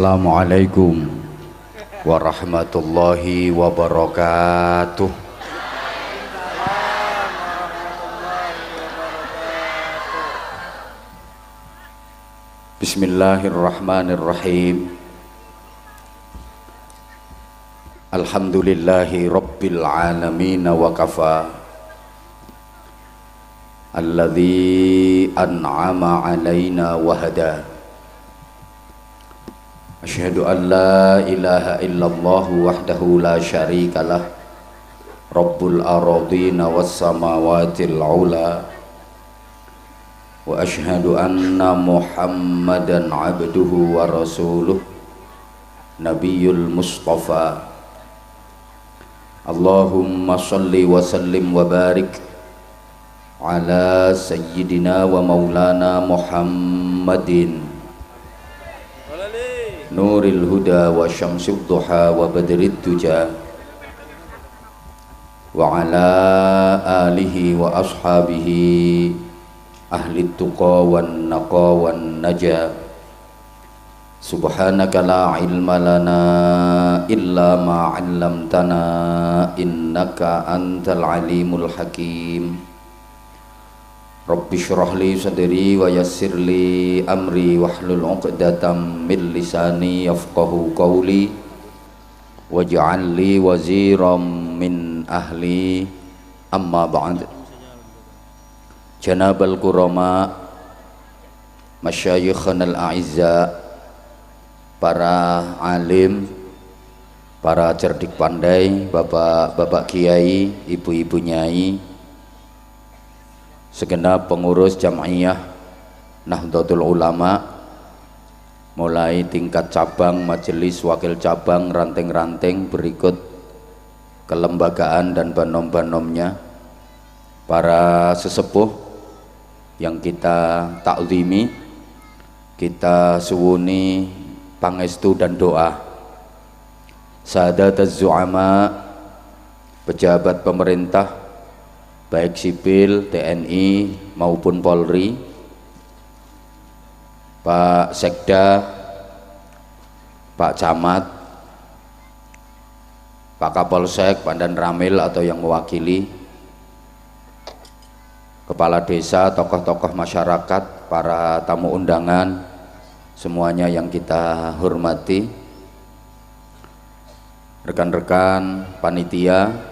Assalamualaikum warahmatullahi wabarakatuh. Bismillahirrahmanirrahim. Alhamdulillahi rabbil alamin wa kafa. Alladzi an'ama alaina wa hada. Asyhadu an la ilaha illallah wahdahu la syarikalah Rabbul aradina was samawatil ula wa asyhadu anna Muhammadan abduhu wa rasuluh Nabiyul Mustafa. Allahumma salli wa sallim wa barik ala sayyidina wa maulana Muhammadin Nuril huda wa syamsud duha wa badrid duja wa ala alihi wa ashabihi ahli tuqa wan naqa wan naja. Subhanaka la ilma lana illa ma 'allamtana innaka antal alimul hakim. Rabbi syrah li sadri wa yassir li amri wahlul 'uqdatam min lisani yafqahu qawli waj'al li waziram min ahli. Amma ba'd. Janabal kurama, masyayikhana al-a'izza, para alim, para cerdik pandai, bapak-bapak kiai, ibu-ibu nyai, segenap pengurus Jam'iyah Nahdlatul Ulama, mulai tingkat cabang, majelis, wakil cabang, ranting-ranting berikut kelembagaan dan banom-banomnya, para sesepuh yang kita taklimi, kita suwuni pangestu dan doa, sahadataz zu'ama, pejabat pemerintah baik sipil, TNI maupun Polri, Pak Sekda, Pak Camat, Pak Kapolsek, Pandan Ramil atau yang mewakili, kepala desa, tokoh-tokoh masyarakat, para tamu undangan, semuanya yang kita hormati, rekan-rekan panitia,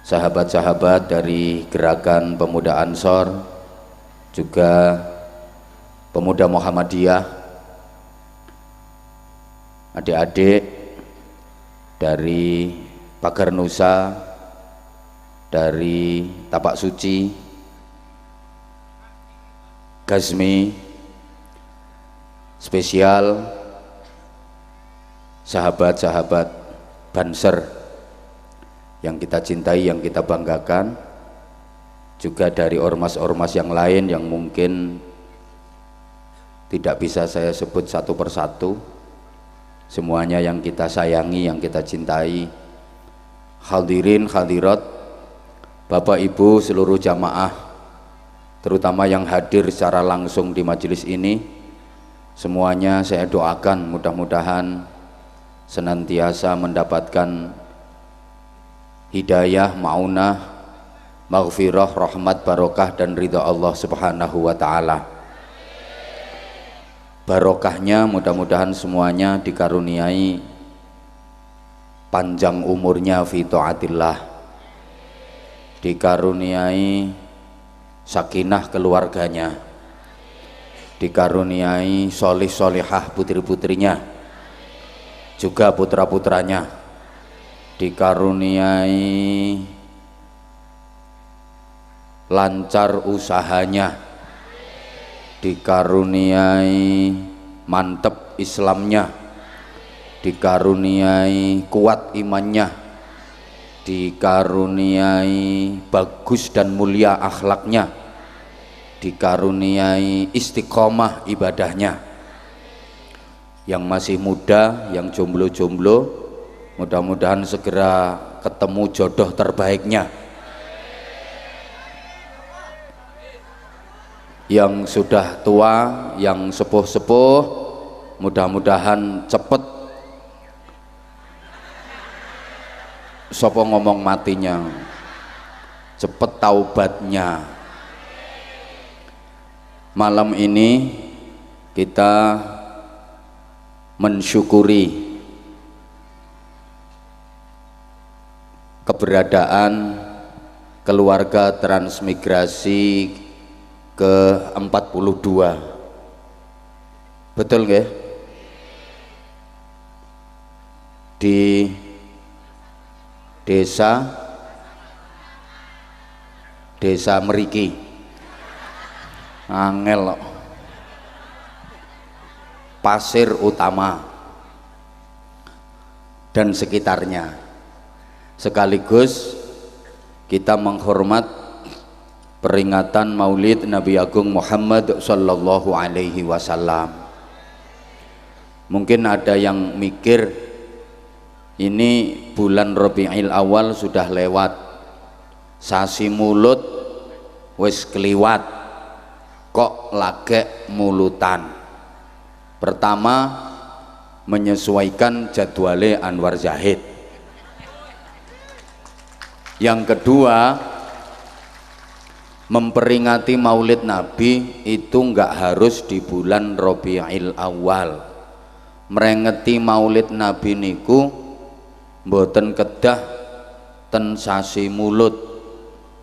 sahabat-sahabat dari Gerakan Pemuda Ansor, juga pemuda Muhammadiyah, adik-adik dari Pagar Nusa, dari Tapak Suci, Gazmi, spesial sahabat-sahabat Banser yang kita cintai, yang kita banggakan, juga dari ormas-ormas yang lain yang mungkin tidak bisa saya sebut satu persatu, semuanya yang kita sayangi, yang kita cintai. Hadirin hadirat, Bapak Ibu seluruh jamaah, terutama yang hadir secara langsung di majelis ini, semuanya saya doakan mudah-mudahan senantiasa mendapatkan hidayah, ma'unah, maghfirah, rahmat, barokah dan ridha Allah subhanahu wa ta'ala. Barokahnya mudah-mudahan semuanya dikaruniai panjang umurnya fi ta'atillah, dikaruniai sakinah keluarganya, dikaruniai solih solihah putri-putrinya, juga putra-putranya, dikaruniai lancar usahanya, dikaruniai mantep Islamnya, dikaruniai kuat imannya, dikaruniai bagus dan mulia akhlaknya, dikaruniai istiqomah ibadahnya. Yang masih muda, yang jomblo-jomblo, mudah-mudahan segera ketemu jodoh terbaiknya. Yang sudah tua, yang sepuh-sepuh, mudah-mudahan cepet sopo ngomong matinya, cepet taubatnya. Malam ini kita mensyukuri keberadaan keluarga transmigrasi ke-42. Betul nggih? Di desa Meriki, angel Pasir Utama dan sekitarnya. Sekaligus kita menghormat peringatan Maulid Nabi Agung Muhammad sallallahu alaihi wasallam. Mungkin ada yang mikir ini bulan Rabiul Awal sudah lewat, sasi mulut wis kliwat, kok lagek mulutan. Pertama, menyesuaikan jadwale Anwar Zahid. Yang kedua, memperingati Maulid Nabi itu enggak harus di bulan Rabiul Awal. Merengeti Maulid Nabi niku mboten kedah ten sasi mulut,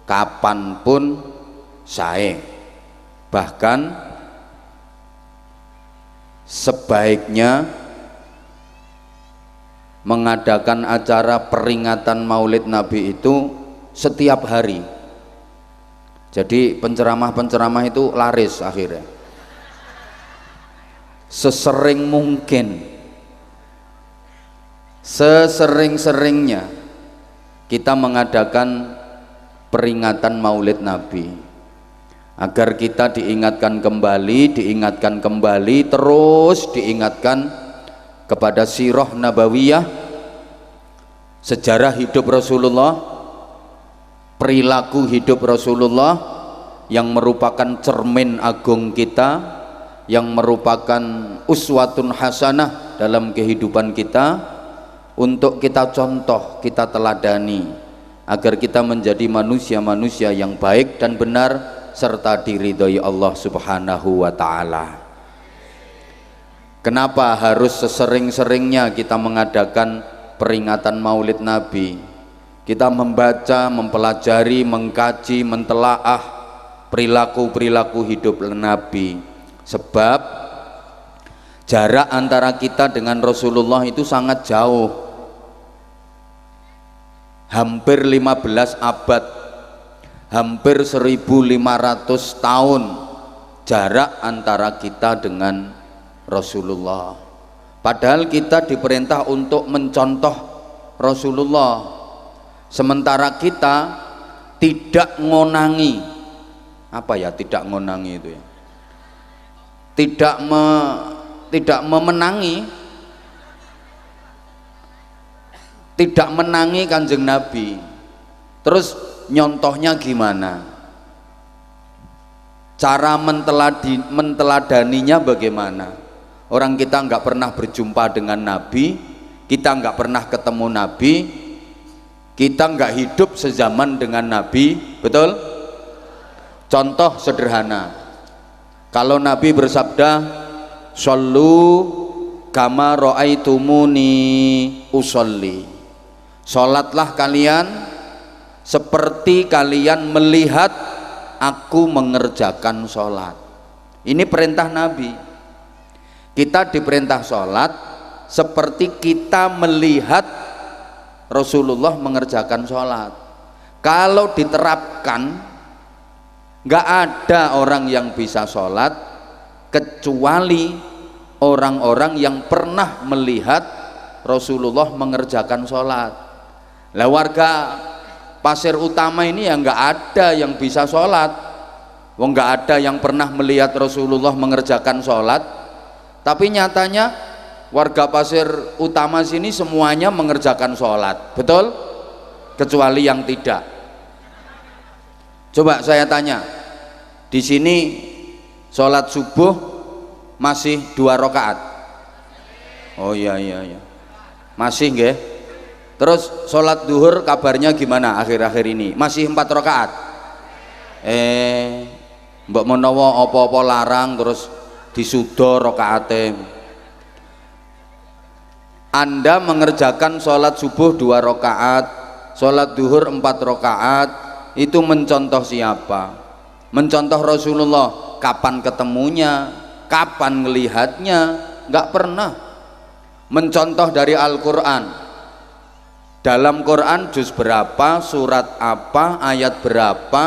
kapanpun sae. Bahkan sebaiknya mengadakan acara peringatan Maulid Nabi itu setiap hari. Jadi penceramah-penceramah itu laris akhirnya. Sesering mungkin, sesering-seringnya kita mengadakan peringatan Maulid Nabi agar kita diingatkan kembali, terus diingatkan kepada sirah nabawiyah, sejarah hidup Rasulullah, perilaku hidup Rasulullah yang merupakan cermin agung kita, yang merupakan uswatun hasanah dalam kehidupan kita, untuk kita contoh, kita teladani agar kita menjadi manusia-manusia yang baik dan benar serta diridhoi Allah Subhanahu wa taala. Kenapa harus sesering-seringnya kita mengadakan peringatan Maulid Nabi? Kita membaca, mempelajari, mengkaji, mentelaah perilaku-perilaku hidup Nabi. Sebab jarak antara kita dengan Rasulullah itu sangat jauh. Hampir 15 abad, hampir 1500 tahun jarak antara kita dengan Rasulullah. Padahal kita diperintah untuk mencontoh Rasulullah, sementara kita tidak ngonangi. Apa ya tidak ngonangi itu ya? Tidak memenangi, tidak menangi Kanjeng Nabi. Terus nyontohnya gimana? Cara menteladaninya bagaimana? Orang kita nggak pernah berjumpa dengan Nabi, kita nggak pernah ketemu Nabi, kita nggak hidup sezaman dengan Nabi, betul? Contoh sederhana, kalau Nabi bersabda, "Shollu kama ra'aitumuni usolli." Sholatlah kalian seperti kalian melihat aku mengerjakan sholat. Ini perintah Nabi. Kita diperintah sholat seperti kita melihat Rasulullah mengerjakan sholat. Kalau diterapkan, nggak ada orang yang bisa sholat kecuali orang-orang yang pernah melihat Rasulullah mengerjakan sholat. Lah warga Pasir Utama ini ya nggak ada yang bisa sholat. Wong nggak ada yang pernah melihat Rasulullah mengerjakan sholat. Tapi nyatanya warga Pasir Utama sini semuanya mengerjakan sholat, betul? Kecuali yang tidak. Coba saya tanya, di sini sholat subuh masih 2 rakaat, Oh iya iya iya. Masih nggih? Terus sholat duhur kabarnya gimana akhir-akhir ini? Masih 4 rakaat? Mbok menawa apa-apa larang terus disudo rakaate. Anda mengerjakan sholat subuh 2 rakaat, sholat duhur 4 rakaat, itu mencontoh siapa? Mencontoh Rasulullah. Kapan ketemunya? Kapan ngelihatnya? Nggak pernah. Mencontoh dari Al-Quran. Dalam Quran juz berapa, surat apa, ayat berapa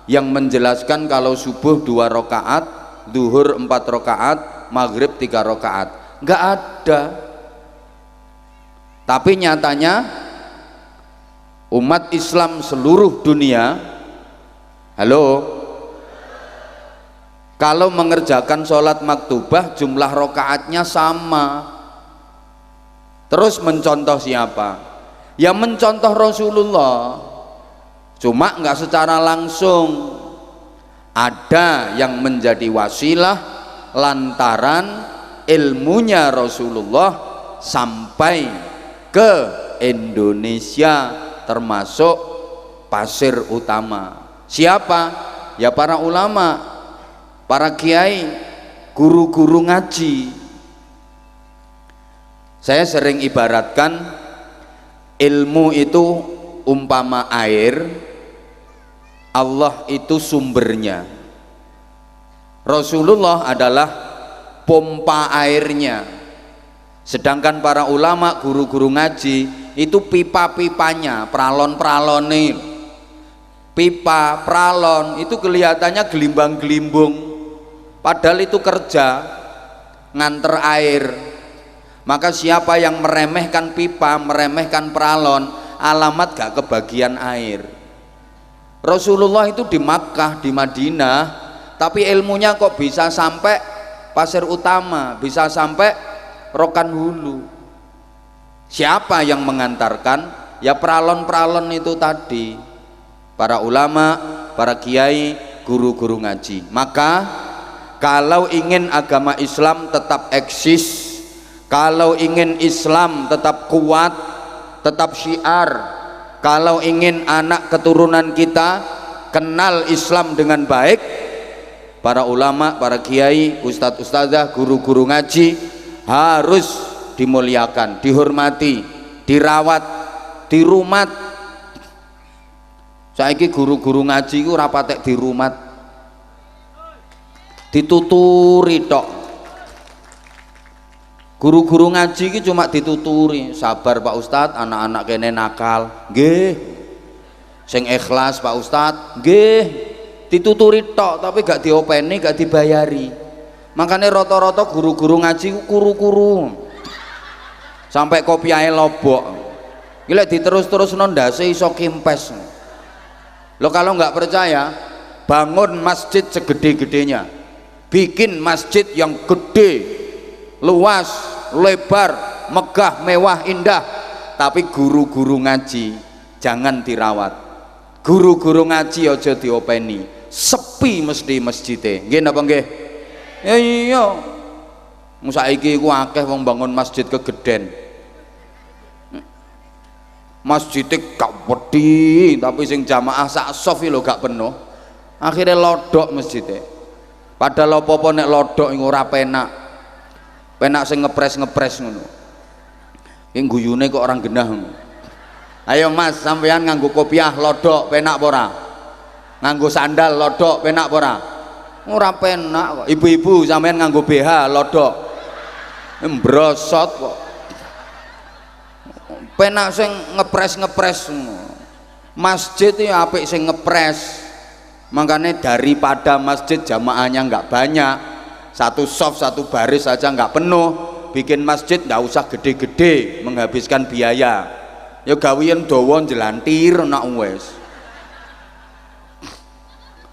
yang menjelaskan kalau subuh 2 rakaat, duhur 4 rakaat, maghrib 3 rakaat? Nggak ada. Tapi nyatanya umat Islam seluruh dunia, halo, kalau mengerjakan sholat maktubah jumlah rakaatnya sama. Terus mencontoh siapa? Ya mencontoh Rasulullah, cuma nggak secara langsung. Ada yang menjadi wasilah lantaran ilmunya Rasulullah sampai ke Indonesia, termasuk Pasir Utama. Siapa? Ya para ulama, para kiai, guru-guru ngaji. Saya sering ibaratkan ilmu itu umpama air, Allah itu sumbernya, Rasulullah adalah pompa airnya, sedangkan para ulama, guru-guru ngaji itu pipa-pipanya, pralon-pralone. Pipa, pralon itu kelihatannya gelimbang-gelimbung, padahal itu kerja nganter air. Maka siapa yang meremehkan pipa, meremehkan pralon, alamat gak kebagian air. Rasulullah itu di Makkah, di Madinah, tapi ilmunya kok bisa sampai Pasir Utama, bisa sampai Rokan Hulu. Siapa yang mengantarkan? Ya pralon-pralon itu tadi, para ulama, para kiai, guru-guru ngaji. Maka kalau ingin agama Islam tetap eksis, kalau ingin Islam tetap kuat, tetap syiar, kalau ingin anak keturunan kita kenal Islam dengan baik, para ulama, para kiai, ustadz ustadzah, guru-guru ngaji harus dimuliakan, dihormati, dirawat, dirumat. Saiki guru-guru ngaji ku ora patek dirumat, dituturi tok. Guru-guru ngaji ki cuma dituturi, sabar Pak Ustadz, anak-anak kene nakal, nggih. Sing ikhlas Pak Ustadz, nggih. Dituturi tok tapi gak diopeni, gak dibayari. Makanya rata-rata guru-guru ngaji ku kuru-kuru. Sampai kopiahe lobok. Gila diterus-terus ndase iso kimpes. Lo kalau nggak percaya, bangun masjid segede-gedenya, bikin masjid yang gede, luas, lebar, megah, mewah, indah, tapi guru-guru ngaji jangan dirawat. Guru-guru ngaji aja diopeni, sepi mesti masjidnya. Nggih napa nggih? Ya iya. Saiki iku akeh wong bangun masjid kegeden. Masjidnya gak wedi, tapi sing jamaah sak sof lho gak penuh. Akhirnya lodok masjidnya. Padahal apa-apa nek lodok ora penak. Penak sing ngepres-ngepres ngono. Ki guyune kok orang genah ngono. Ayo Mas, sampean nganggo kopiah lodok penak apa ora? Nganggo sandal lodok penak apa ora? Ora penak kok. Ibu-ibu sampean nganggo BH lodok. Mbrosot kok. Penak sing ngepres-ngepres. Masjid itu apik sing ngepres. Makanya daripada masjid jamaahnya nggak banyak, satu soft satu baris saja nggak penuh, bikin masjid nggak usah gede-gede menghabiskan biaya. Ya gawian dawa jelantir nak wes.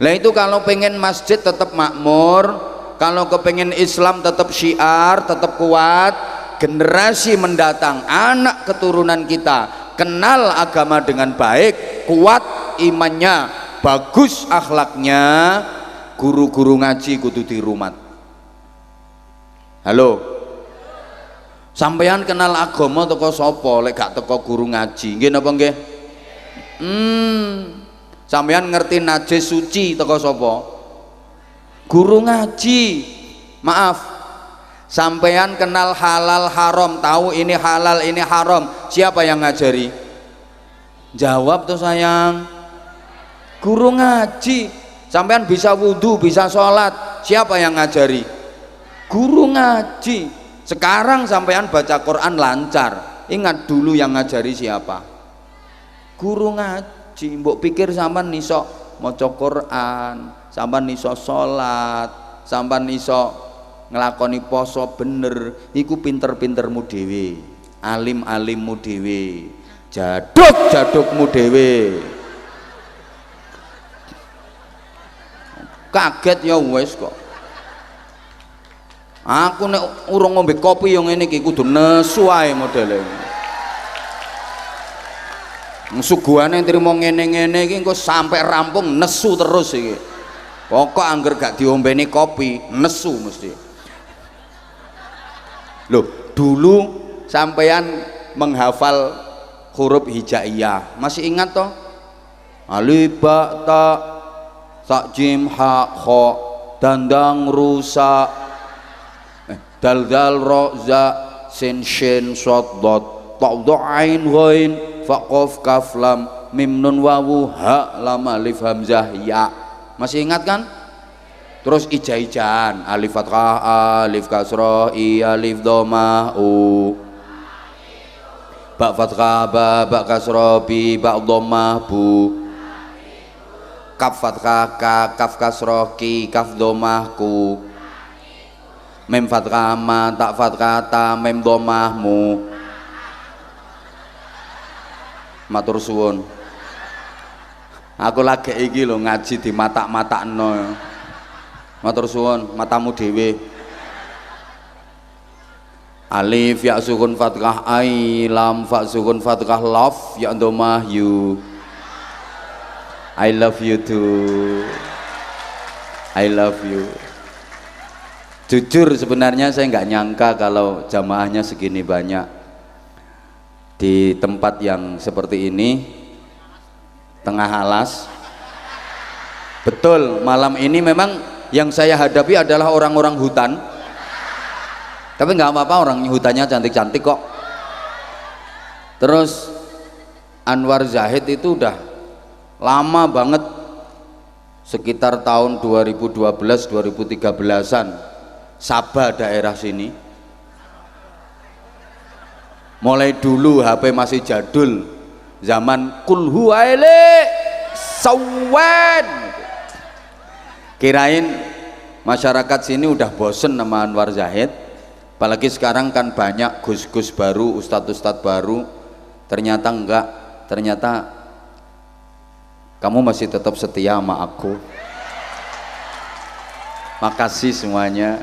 Lah itu kalau pengen masjid tetap makmur, kalau kepengen Islam tetap syiar, tetap kuat, generasi mendatang, anak keturunan kita kenal agama dengan baik, kuat imannya, bagus akhlaknya, guru-guru ngaji kudu dirumat. Halo, Sampeyan kenal agama teko sapa lek gak teko guru ngaji? Nggih napa nggih? Sampeyan ngerti najis suci teko sapa? Guru ngaji. Maaf, sampeyan kenal halal haram, tahu ini halal ini haram, siapa yang ngajari? Jawab tuh sayang. Guru ngaji. Sampeyan bisa wudhu, bisa sholat, siapa yang ngajari? Guru ngaji. Sekarang sampeyan baca Quran lancar, ingat dulu yang ngajari siapa? Guru ngaji. Mbok pikir sampean iso maca Quran, sampean iso sholat, sampean iso ngelakoni poso bener, iku pinter-pintermu dhewe, alim-alimmu dhewe, jaduk-jadukmu dhewe. Kaget ya wes kok. Aku nek urung ngombe kopi yang ngene iki kudu nesu ae modele. Suguhane trimo ngene-ngene iki engko sampai rampung nesu terus iki. Pokok angger gak diombeni kopi, nesu mesti. Loh, dulu sampeyan menghafal huruf hijaiyah, masih ingat toh? Alif ba ta sa jim ha kha dandang rusa dal dal ro za sin shin shad dot ta dha ain ghain fa qaf kaf lam mim nun wawu ha lam alif hamzah ya. Masih ingat kan? Terus ija-ijaan, alif fathah, alif kasroh, i alif dhammah, u ba fathah, ba kasroh, bi ba dhammah, bu kaf fathah, ka kaf kasroh, ki kaf dhammah, ku mim fathah, ma ta fathah, ta mim dhammah, mu. Matur suwun. Aku lagi iki lho ngaji di matak-matakno. Matur suwun, matamu dhewe. Alif ya sukun fathah ai, lam fa sukun fathah love ya dhammah you. I love you too. I love you. Jujur sebenarnya saya nggak nyangka kalau jamaahnya segini banyak di tempat yang seperti ini, tengah alas. Betul, malam ini memang yang saya hadapi adalah orang-orang hutan, tapi nggak apa-apa, orang hutannya cantik-cantik kok. Terus Anwar Zahid itu udah lama banget, sekitar tahun 2012-2013an, Sabah daerah sini. Mulai dulu HP masih jadul, zaman kulhu aile sawan. Kirain masyarakat sini udah bosen sama Anwar Zahid, apalagi sekarang kan banyak gus-gus baru, ustadz-ustadz baru. Ternyata enggak, ternyata kamu masih tetap setia sama aku. Makasih semuanya.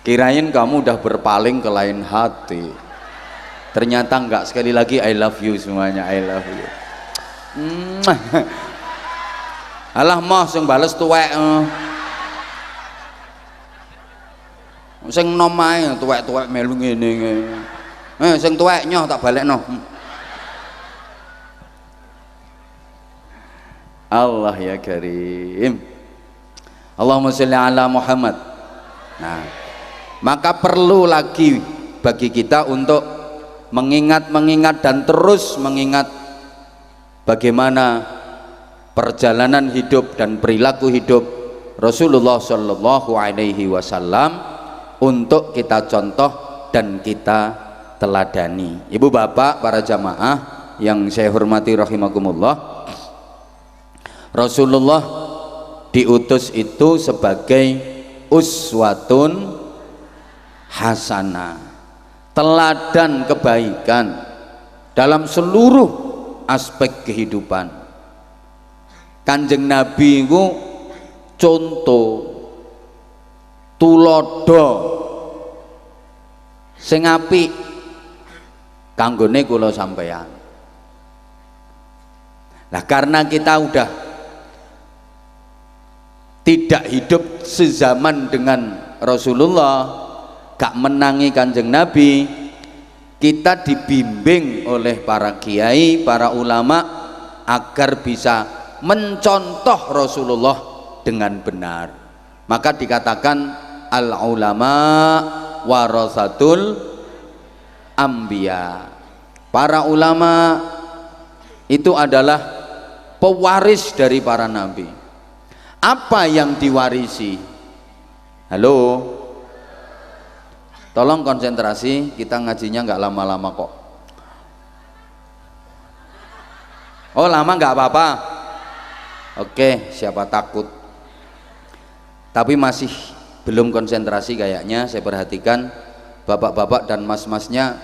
Kirain kamu udah berpaling ke lain hati, ternyata enggak. Sekali lagi I love you semuanya, I love you. Alah mah sing bales tuwek. Sing nom ae tuwek-tuwek melu ngene. Sing tuwek nyoh tak balekno. Allah ya Karim. Allahumma sholli ala Muhammad. Nah, maka perlu lagi bagi kita untuk mengingat dan terus mengingat bagaimana perjalanan hidup dan perilaku hidup Rasulullah Shallallahu Alaihi Wasallam untuk kita contoh dan kita teladani. Ibu bapak para jamaah yang saya hormati rahimakumullah, Rasulullah diutus itu sebagai uswatun hasanah, teladan kebaikan dalam seluruh aspek kehidupan. Kanjeng Nabi itu contoh tulodo sing apik kanggone kula sampeyan. Nah, karena kita udah tidak hidup sezaman dengan Rasulullah, gak menangi Kanjeng Nabi, kita dibimbing oleh para kiai, para ulama agar bisa mencontoh Rasulullah dengan benar. Maka dikatakan al ulama warasatul anbiya. Para ulama itu adalah pewaris dari para nabi. Apa yang diwarisi? Halo, tolong konsentrasi, kita ngajinya nggak lama-lama kok. Oh lama nggak apa-apa. Oke, siapa takut. Tapi masih belum konsentrasi kayaknya, saya perhatikan bapak-bapak dan mas-masnya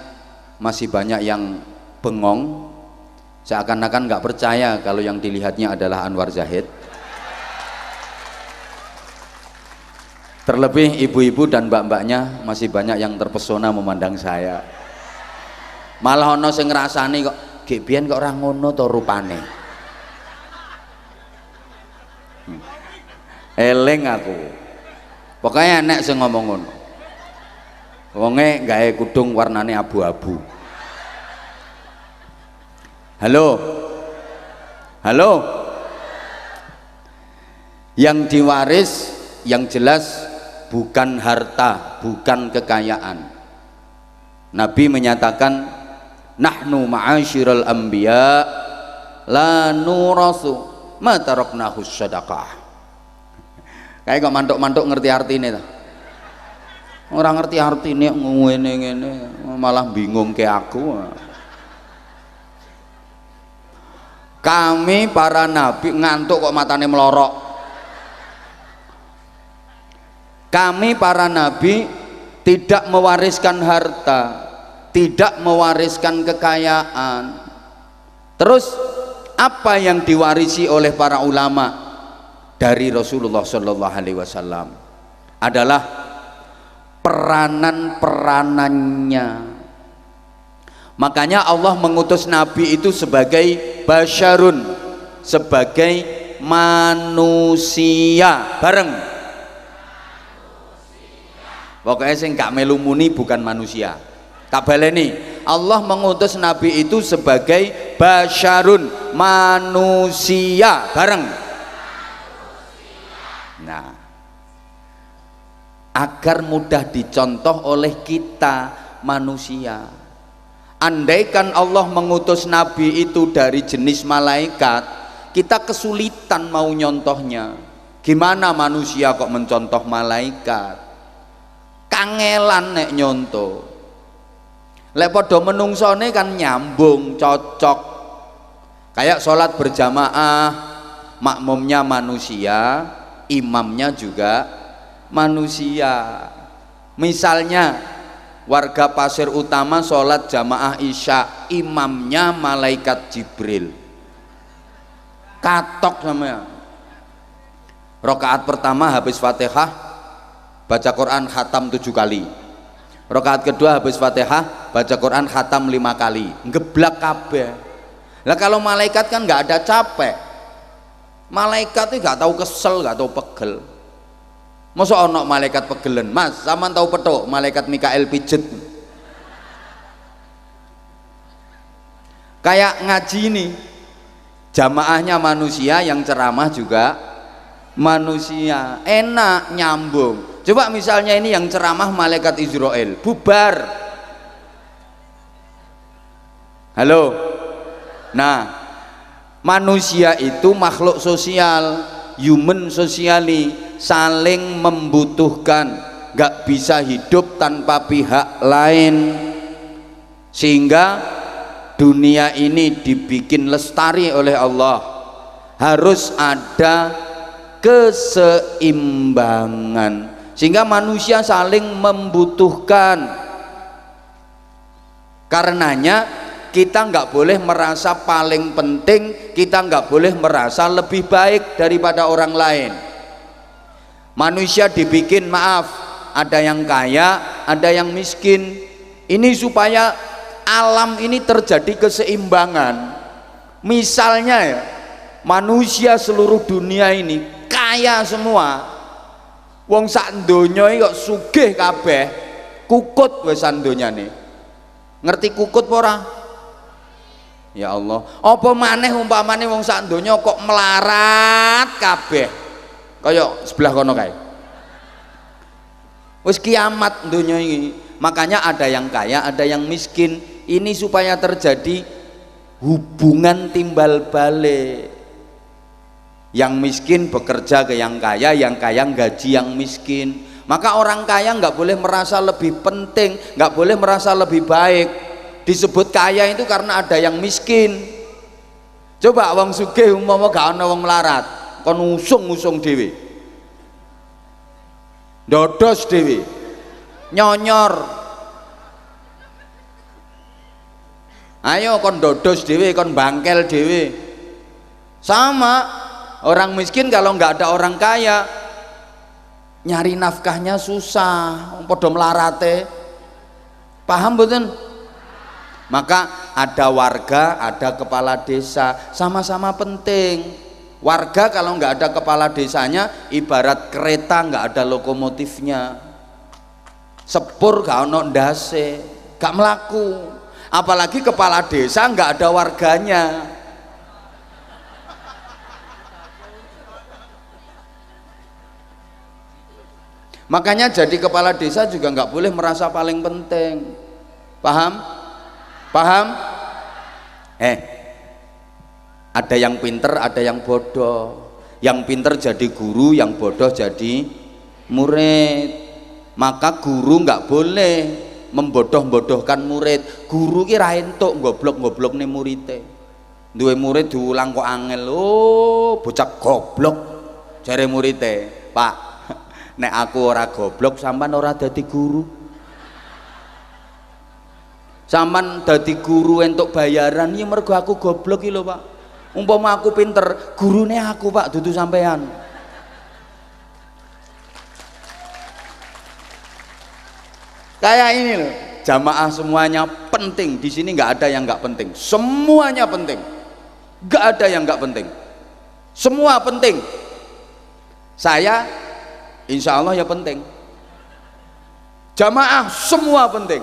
masih banyak yang bengong, seakan-akan nggak percaya kalau yang dilihatnya adalah Anwar Zahid. Terlebih ibu-ibu dan mbak-mbaknya masih banyak yang terpesona memandang saya. Malah ono sing ngrasani kok gek biyen kok ora ngono to rupane. Eling aku. Pokoknya enek sing ngomong ngono. Wonge gawe kudung warnane abu-abu. Halo. Halo. Yang diwaris yang jelas bukan harta, bukan kekayaan. Nabi menyatakan nahnu ma'asyiral anbiya la nurasu ma taraknahu sadaqah. Kayak kok mantuk-mantuk ngerti artine ta? Ora ngerti artine ngene-ngene malah bingung ke aku. Kami para nabi ngantuk kok matane melorok. Kami para nabi tidak mewariskan harta, tidak mewariskan kekayaan. Terus apa yang diwarisi oleh para ulama dari Rasulullah Shallallahu Alaihi Wasallam adalah peranan-peranannya. Makanya Allah mengutus Nabi itu sebagai basyarun, sebagai manusia bareng. Pokoknya sing gak melu muni bukan manusia. Tak baleni, Allah mengutus Nabi itu sebagai basyarun, manusia bareng. Nah, agar mudah dicontoh oleh kita manusia. Andaikan Allah mengutus Nabi itu dari jenis malaikat, kita kesulitan mau nyontohnya. Gimana manusia kok mencontoh malaikat? Kangelan nek nyontoh. Lek padha menungsone kan nyambung, cocok. Kayak sholat berjamaah, makmumnya manusia, imamnya juga manusia. Misalnya warga Pasir Utama sholat jamaah isya, imamnya malaikat Jibril. Katok sama. Rakaat pertama habis Fatihah baca Quran khatam 7 kali. Rakaat kedua habis Fatihah baca Quran khatam 5 kali. Ngeblak kabeh. Lah kalau malaikat kan nggak ada capek. Malaikat itu nggak tahu kesel, nggak tahu pegel. Masa ono malaikat pegelen? Mas, sampean tahu petuk malaikat Mikael pijet. Kayak ngaji ini, jamaahnya manusia, yang ceramah juga manusia, enak nyambung. Coba misalnya ini yang ceramah malaikat Israel, bubar. Halo. Nah, manusia itu makhluk sosial, human socially, saling membutuhkan, gak bisa hidup tanpa pihak lain, sehingga dunia ini dibikin lestari oleh Allah. Harus ada keseimbangan, sehingga manusia saling membutuhkan. Karenanya kita nggak boleh merasa paling penting, kita nggak boleh merasa lebih baik daripada orang lain. Manusia dibikin, maaf, ada yang kaya, ada yang miskin. Ini supaya alam ini terjadi keseimbangan. Misalnya ya, manusia seluruh dunia ini kaya semua, wong sak donya iki kok sugih kabeh, kukut wis donyane. Ngerti kukut apa ora? Ya Allah, apa maneh umpamane wong sak donya kok melarat kabeh. Kaya sebelah kono kae. Wis kiamat donya ini. Makanya ada yang kaya, ada yang miskin. Ini supaya terjadi hubungan timbal balik. Yang miskin bekerja ke yang kaya gaji yang miskin. Maka orang kaya nggak boleh merasa lebih penting, nggak boleh merasa lebih baik. Disebut kaya itu karena ada yang miskin. Coba wong sugih umpama gak ana wong melarat, kon usung-usung dhewe, dodos dhewe, nyonyor. Ayo kon dodos dhewe, kon bangkel dhewe. Sama orang miskin kalau nggak ada orang kaya, nyari nafkahnya susah, padha melarate. Paham mboten? Maka ada warga, ada kepala desa, sama-sama penting. Warga kalau nggak ada kepala desanya ibarat kereta nggak ada lokomotifnya, sepur gak ono ndase, gak melaku. Apalagi kepala desa nggak ada warganya. Makanya jadi kepala desa juga nggak boleh merasa paling penting. Paham? Paham? Ada yang pinter, ada yang bodoh. Yang pinter jadi guru, yang bodoh jadi murid. Maka guru nggak boleh membodoh-bodohkan murid. Guru kira entuk goblok-goblok nih muridnya. Duwe murid diulang kok angel. Oh, bocah goblok. Jare muridnya, Pak, nek aku ora goblok sampean ora dadi guru. Sampean dadi guru entuk bayaran ya mergo aku goblok iki lho, Pak. Umpama aku pinter, gurune aku, Pak, dudu sampean. Kayak ini loh, jamaah semuanya penting. Di sini nggak ada yang nggak penting. Semuanya penting. Nggak ada yang nggak penting. Semua penting. Saya insya Allah ya penting. Jamaah semua penting.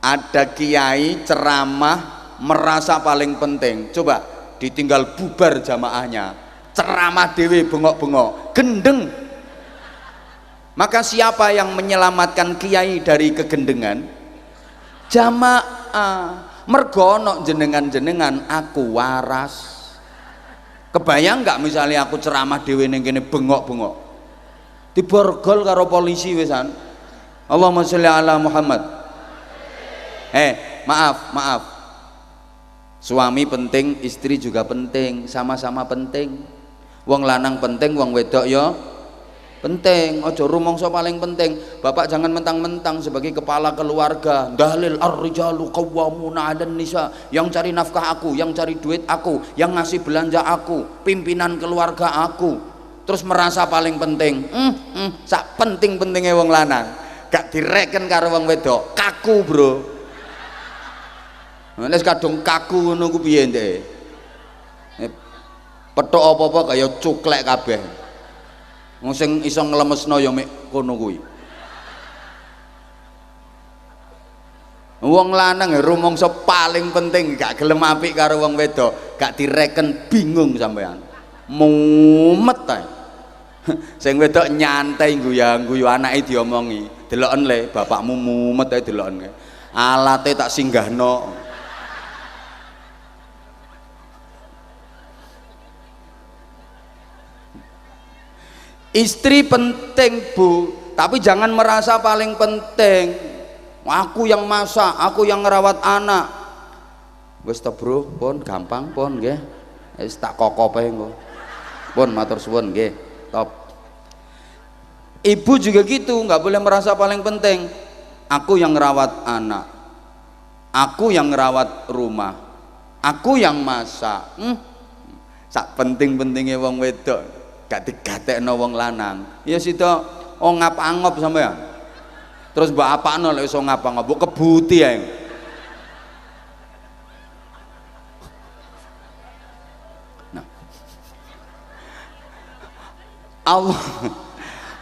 Ada kiai ceramah merasa paling penting, coba ditinggal bubar jamaahnya, ceramah dewe bengok-bengok, gendeng. Maka siapa yang menyelamatkan kiai dari kegendengan? Jamaah. Mergono jenengan-jenengan aku waras. Kebayang nggak misalnya aku ceramah dewe ning kene bengok-bengok, diborgol karo polisi wisan. Allahumma sholli ala Muhammad. Maaf. Suami penting, istri juga penting, sama-sama penting. Wong lanang penting, wong wedok yo penting. Ojo rumangsa paling penting. Bapak jangan mentang-mentang sebagai kepala keluarga dalil ar-rijalu qawwamuna 'alan nisa, yang cari nafkah aku, yang cari duit aku, yang ngasih belanja aku, pimpinan keluarga aku, terus merasa paling penting. Sak penting-pentingnya wong lanang gak direken karo wong wedok, kaku bro. Nek kadung kaku ngono ku piye ndek? Petuk apa-apa kaya cuklek kabeh. Wong sing iso nglemesno ya mek kono kuwi. Wong lanang rumangsa paling penting gak gelem apik karo wong wedok, gak direken, bingung sampean. Mumet ae. Sing wedok nyantai guyu-guyu anake diomongi. Deloken le bapakmu mumet ae deloken. Alate tak singgahno. Istri penting bu, tapi jangan merasa paling penting. Aku yang masak, aku yang ngerawat anak. Wis to bro, pun gampang pun nggih. Wis tak kokope engko. Pun matur suwun nggih. Top. Ibu juga gitu, nggak boleh merasa paling penting. Aku yang ngerawat anak, aku yang ngerawat rumah, aku yang masak. Sak penting-pentingnya wong wedok gak digatekno wong lanang. Ya sida ngap-angop sampean. Terus mbok apakno lek iso ngap-angop, mbok kebuti ae. Nah.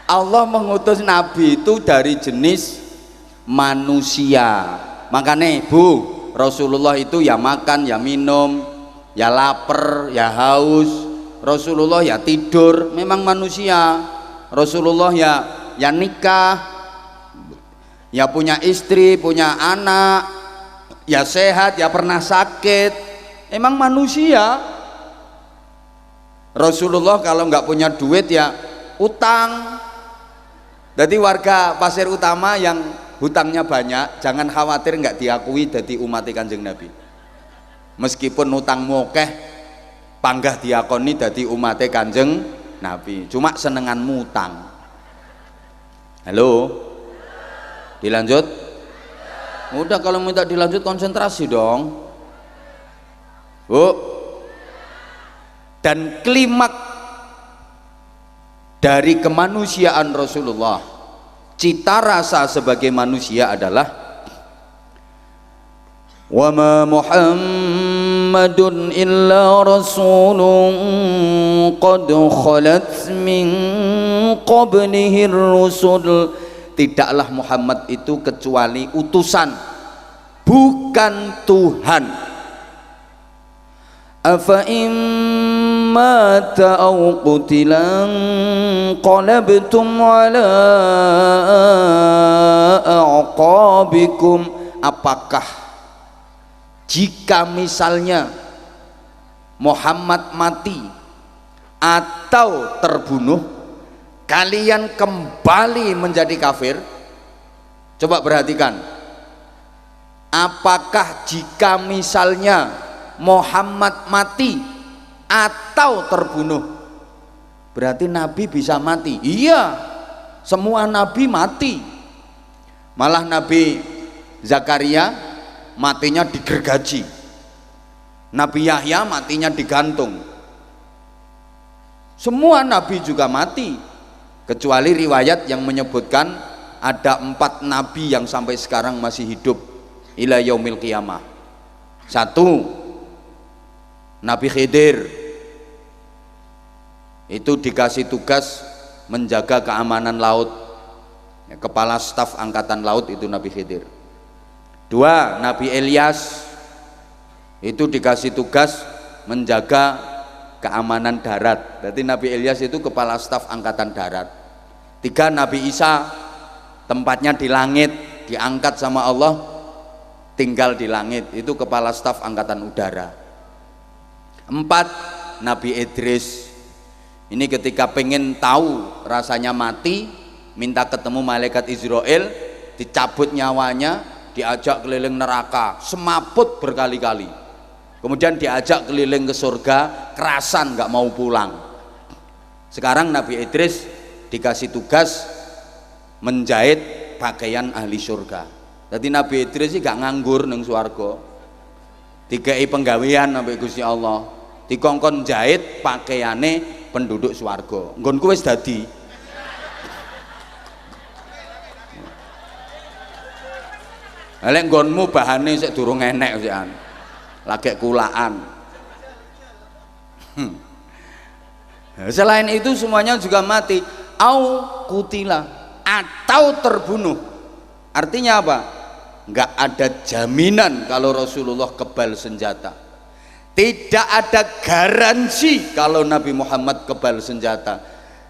Allah mengutus nabi itu dari jenis manusia. Makanya Bu, Rasulullah itu ya makan, ya minum, ya lapar, ya haus. Rasulullah ya tidur, memang manusia. Rasulullah ya nikah, ya punya istri, punya anak, ya sehat, ya pernah sakit, emang manusia. Rasulullah kalau nggak punya duit ya utang. Jadi warga Pasir Utama yang hutangnya banyak, jangan khawatir nggak diakui jadi umat Kanjeng Nabi. Meskipun utang mokeh, panggah diakoni jadi umat Kanjeng Nabi. Cuma senengan mutang. Halo, dilanjut? Udah, kalau minta dilanjut konsentrasi dong, Bu. Dan klimaks dari kemanusiaan Rasulullah, cita rasa sebagai manusia adalah wa ma Muhammadun illa rasulun qad khalat min qablihi rusul. Tidaklah Muhammad itu kecuali utusan, bukan Tuhan. Afa mata aw qutilan qalabtum ala aqabikum. Apakah jika misalnya Muhammad mati atau terbunuh, kalian kembali menjadi kafir? Coba perhatikan, apakah jika misalnya Muhammad mati atau terbunuh, berarti Nabi bisa mati? Iya, semua Nabi mati. Malah Nabi Zakaria matinya digergaji, Nabi Yahya matinya digantung. Semua Nabi juga mati, kecuali riwayat yang menyebutkan ada 4 Nabi yang sampai sekarang masih hidup ila yaumil qiyamah. 1, Nabi Khidir, itu dikasih tugas menjaga keamanan laut, kepala staf angkatan laut itu Nabi Khidir. 2, Nabi Ilyas, itu dikasih tugas menjaga keamanan darat. Berarti Nabi Ilyas itu kepala staf angkatan darat. 3, Nabi Isa, tempatnya di langit, diangkat sama Allah, tinggal di langit, itu kepala staf angkatan udara. 4, Nabi Idris, ini ketika pengen tahu rasanya mati, minta ketemu malaikat Israel, dicabut nyawanya, diajak keliling neraka, semaput berkali-kali, kemudian diajak keliling ke surga, kerasan nggak mau pulang. Sekarang Nabi Idris dikasih tugas menjahit pakaian ahli surga. Jadi Nabi Idris sih gak nganggur neng swarga, dikai penggawean sampai Gusti Allah, dikongkon jahit pakaiane penduduk swarga. Nggonku wis dadi. Lek nggonmu bahane sik durung enek sikan, lagi kulaan. Selain itu semuanya juga mati, au kutila, atau terbunuh. Artinya apa? Enggak ada jaminan kalau Rasulullah kebal senjata. Tidak ada garansi kalau Nabi Muhammad kebal senjata.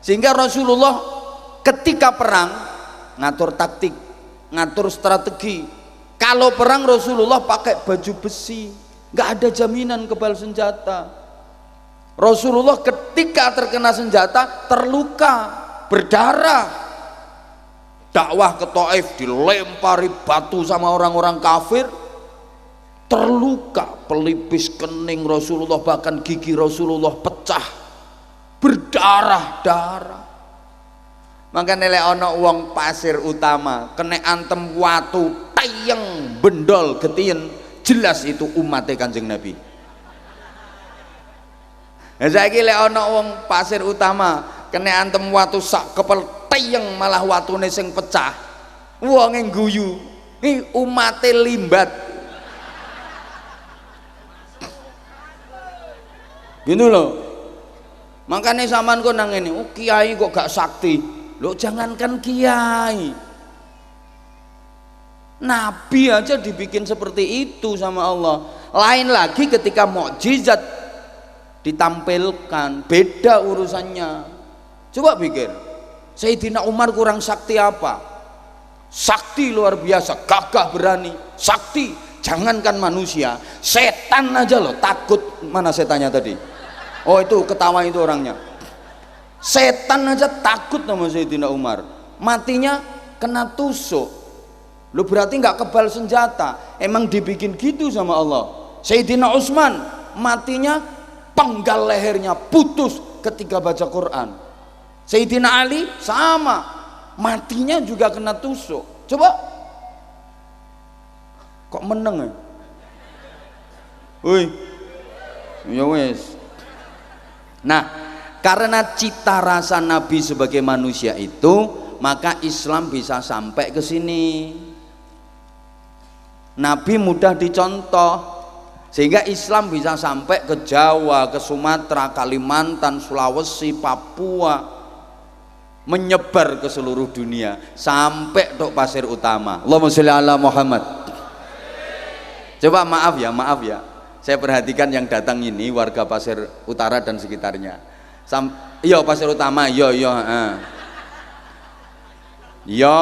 Sehingga Rasulullah ketika perang ngatur taktik, ngatur strategi. Kalau perang Rasulullah pakai baju besi, nggak ada jaminan kebal senjata. Rasulullah ketika terkena senjata terluka, berdarah. Dakwah ke Taif dilempari batu sama orang-orang kafir, terluka, pelipis kening Rasulullah, bahkan gigi Rasulullah pecah, berdarah-darah. Maka nilai ono wong Pasir Utama kena antem watu tayang bendol getien, jelas itu umatnya Kanjeng Nabi. Saiki lek ana wong Pasir Utama kena antem watu sak kepel tayang, malah watune sing pecah, wonge guyu, iki umate limbat. Gitu loh. Makanya sampean kok nang ngene, oh kiai kok gak sakti. Loh, jangankan kiai, nabi aja dibikin seperti itu sama Allah. Lain lagi ketika mukjizat ditampilkan, beda urusannya. Coba pikir, Sayyidina Umar kurang sakti apa? Sakti luar biasa, gagah berani, sakti. Jangankan manusia, setan aja loh takut. Mana setannya tadi? Oh, itu ketawa itu orangnya. Setan aja takut sama Sayyidina Umar. Matinya kena tusuk. Lo berarti nggak kebal senjata. Emang dibikin gitu sama Allah. Sayyidina Utsman matinya penggal lehernya putus ketika baca Quran. Sayyidina Ali sama, matinya juga kena tusuk. Coba kok meneng ya? Woi, ya wes. Nah, karena cita rasa Nabi sebagai manusia itu, maka Islam bisa sampai ke sini. Nabi mudah dicontoh, sehingga Islam bisa sampai ke Jawa, ke Sumatera, Kalimantan, Sulawesi, Papua, menyebar ke seluruh dunia, sampai ke Pasir Utama. Allahumma sholli ala Muhammad. Coba maaf ya, saya perhatikan yang datang ini warga Pasir Utara dan sekitarnya. Iya Pasir Utama, iya. Iya.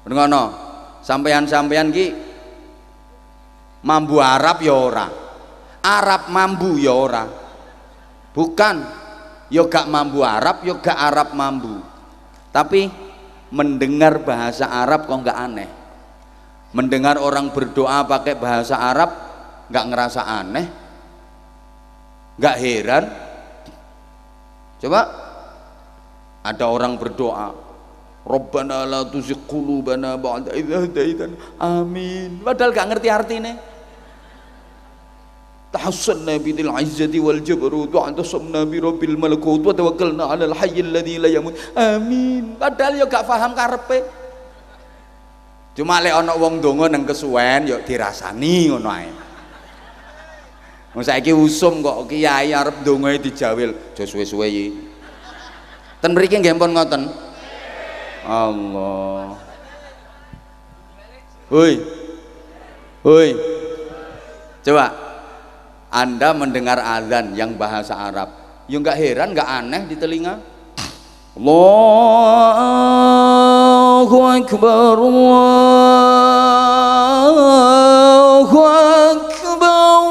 Ngono. Sampean ki mambu Arab ya ora. Arab mambu ya ora. Bukan, ya gak mambu Arab, ya gak Arab mambu. Tapi mendengar bahasa Arab kok gak aneh. Mendengar orang berdoa pakai bahasa Arab nggak ngerasa aneh, nggak heran. Coba ada orang berdoa, Rabbana la tuzigh qulubana ba'da idh hadaitana, amin, padahal nggak ngerti artinya. Tahassanna bil izzati wal jabarut wa antasamna bi rabbil malakut wa tawakkalna 'alal hayyil ladzi la yamut, amin, padahal ya gak paham karepe. Cuma lek ana wong ndonga nang kesuwen ya dirasani ngono ae. Wong saiki usum kok kiai arep ndongae dijawil, aja suwe-suwe iki. Ten mriki nggih pun ngoten. Allah. Hoi. Coba Anda mendengar azan yang bahasa Arab, ya enggak heran, enggak aneh di telinga. Allahu Akbar, Allahu Akbar.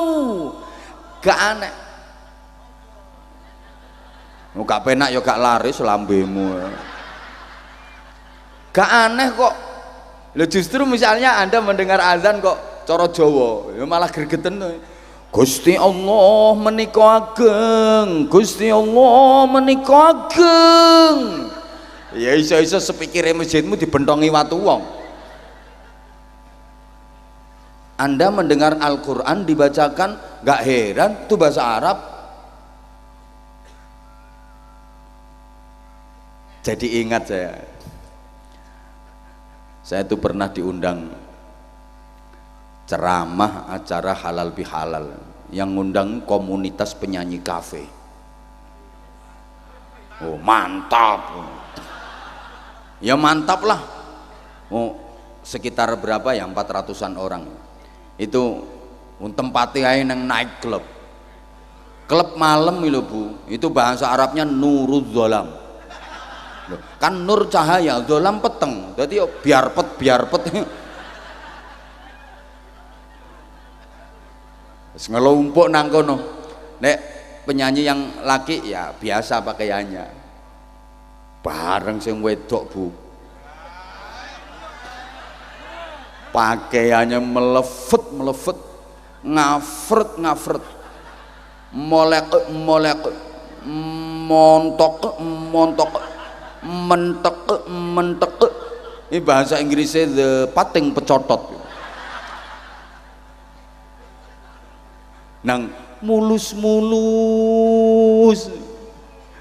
Gak aneh. Gak penak ya gak laris lambemu. Gak aneh kok. Loh, justru misalnya Anda mendengar azan kok cara Jawa, ya malah gregeten. Gusti Allah menika ageng, Gusti Allah menika ageng. Ya iso-iso sepikire masjidmu dibentongi watu wong. Anda mendengar Al-Quran dibacakan gak heran, itu bahasa Arab. Jadi ingat saya itu pernah diundang ceramah acara halal bihalal yang ngundang komunitas penyanyi kafe. Oh mantap, ya mantap lah. Oh sekitar berapa ya, 400-an orang itu tempatnya yang naik klub malam itu Bu, itu bahasa Arabnya nurul zolam. Kan nur cahaya, zolam peteng, jadi biar pet ngelumpuk nang kono. Nek penyanyi yang laki ya biasa pakaiannya, bareng sing wedok Bu, pakaiannya melevet, ngafret, molek, montok, mentek. Ini bahasa Inggrisnya the pating pecotot. Nang mulus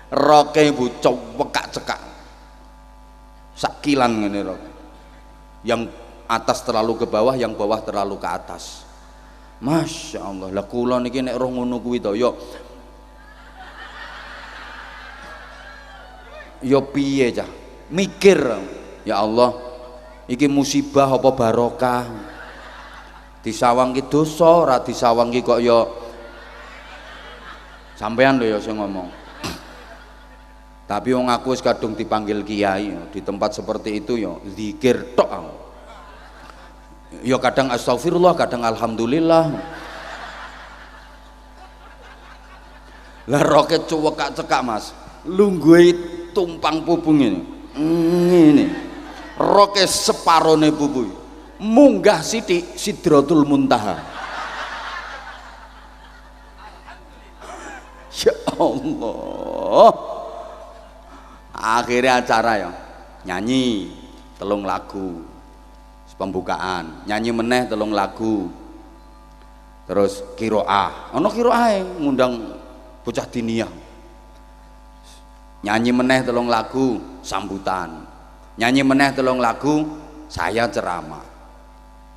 roke Bu cekak sakilan ngene rok, yang atas terlalu ke bawah, yang bawah terlalu ke atas. Masya Allah, lah kula niki nek roh ngono kuwi to yo ya piye cah mikir, ya Allah iki musibah apa barokah, disawangi dosa ora disawangi kok ya sampean lho ya sing ngomong. Tapi wong aku wis kadung dipanggil kiai di tempat seperti itu ya zikir tok aku. Ya kadang astagfirullah, kadang alhamdulillah. Lah roket cuwekak-cekak Mas, lungguhe tumpang pupung ini. Ngene. Roket separone pupu. Munggah sithik Sidratul Muntaha. Ya Allah. Akhirnya acara ya nyanyi telung lagu pembukaan, nyanyi meneh telung lagu, terus kiroah, ono kiroah ngundang bocah diniyah, nyanyi meneh telung lagu sambutan, nyanyi meneh telung lagu saya ceramah.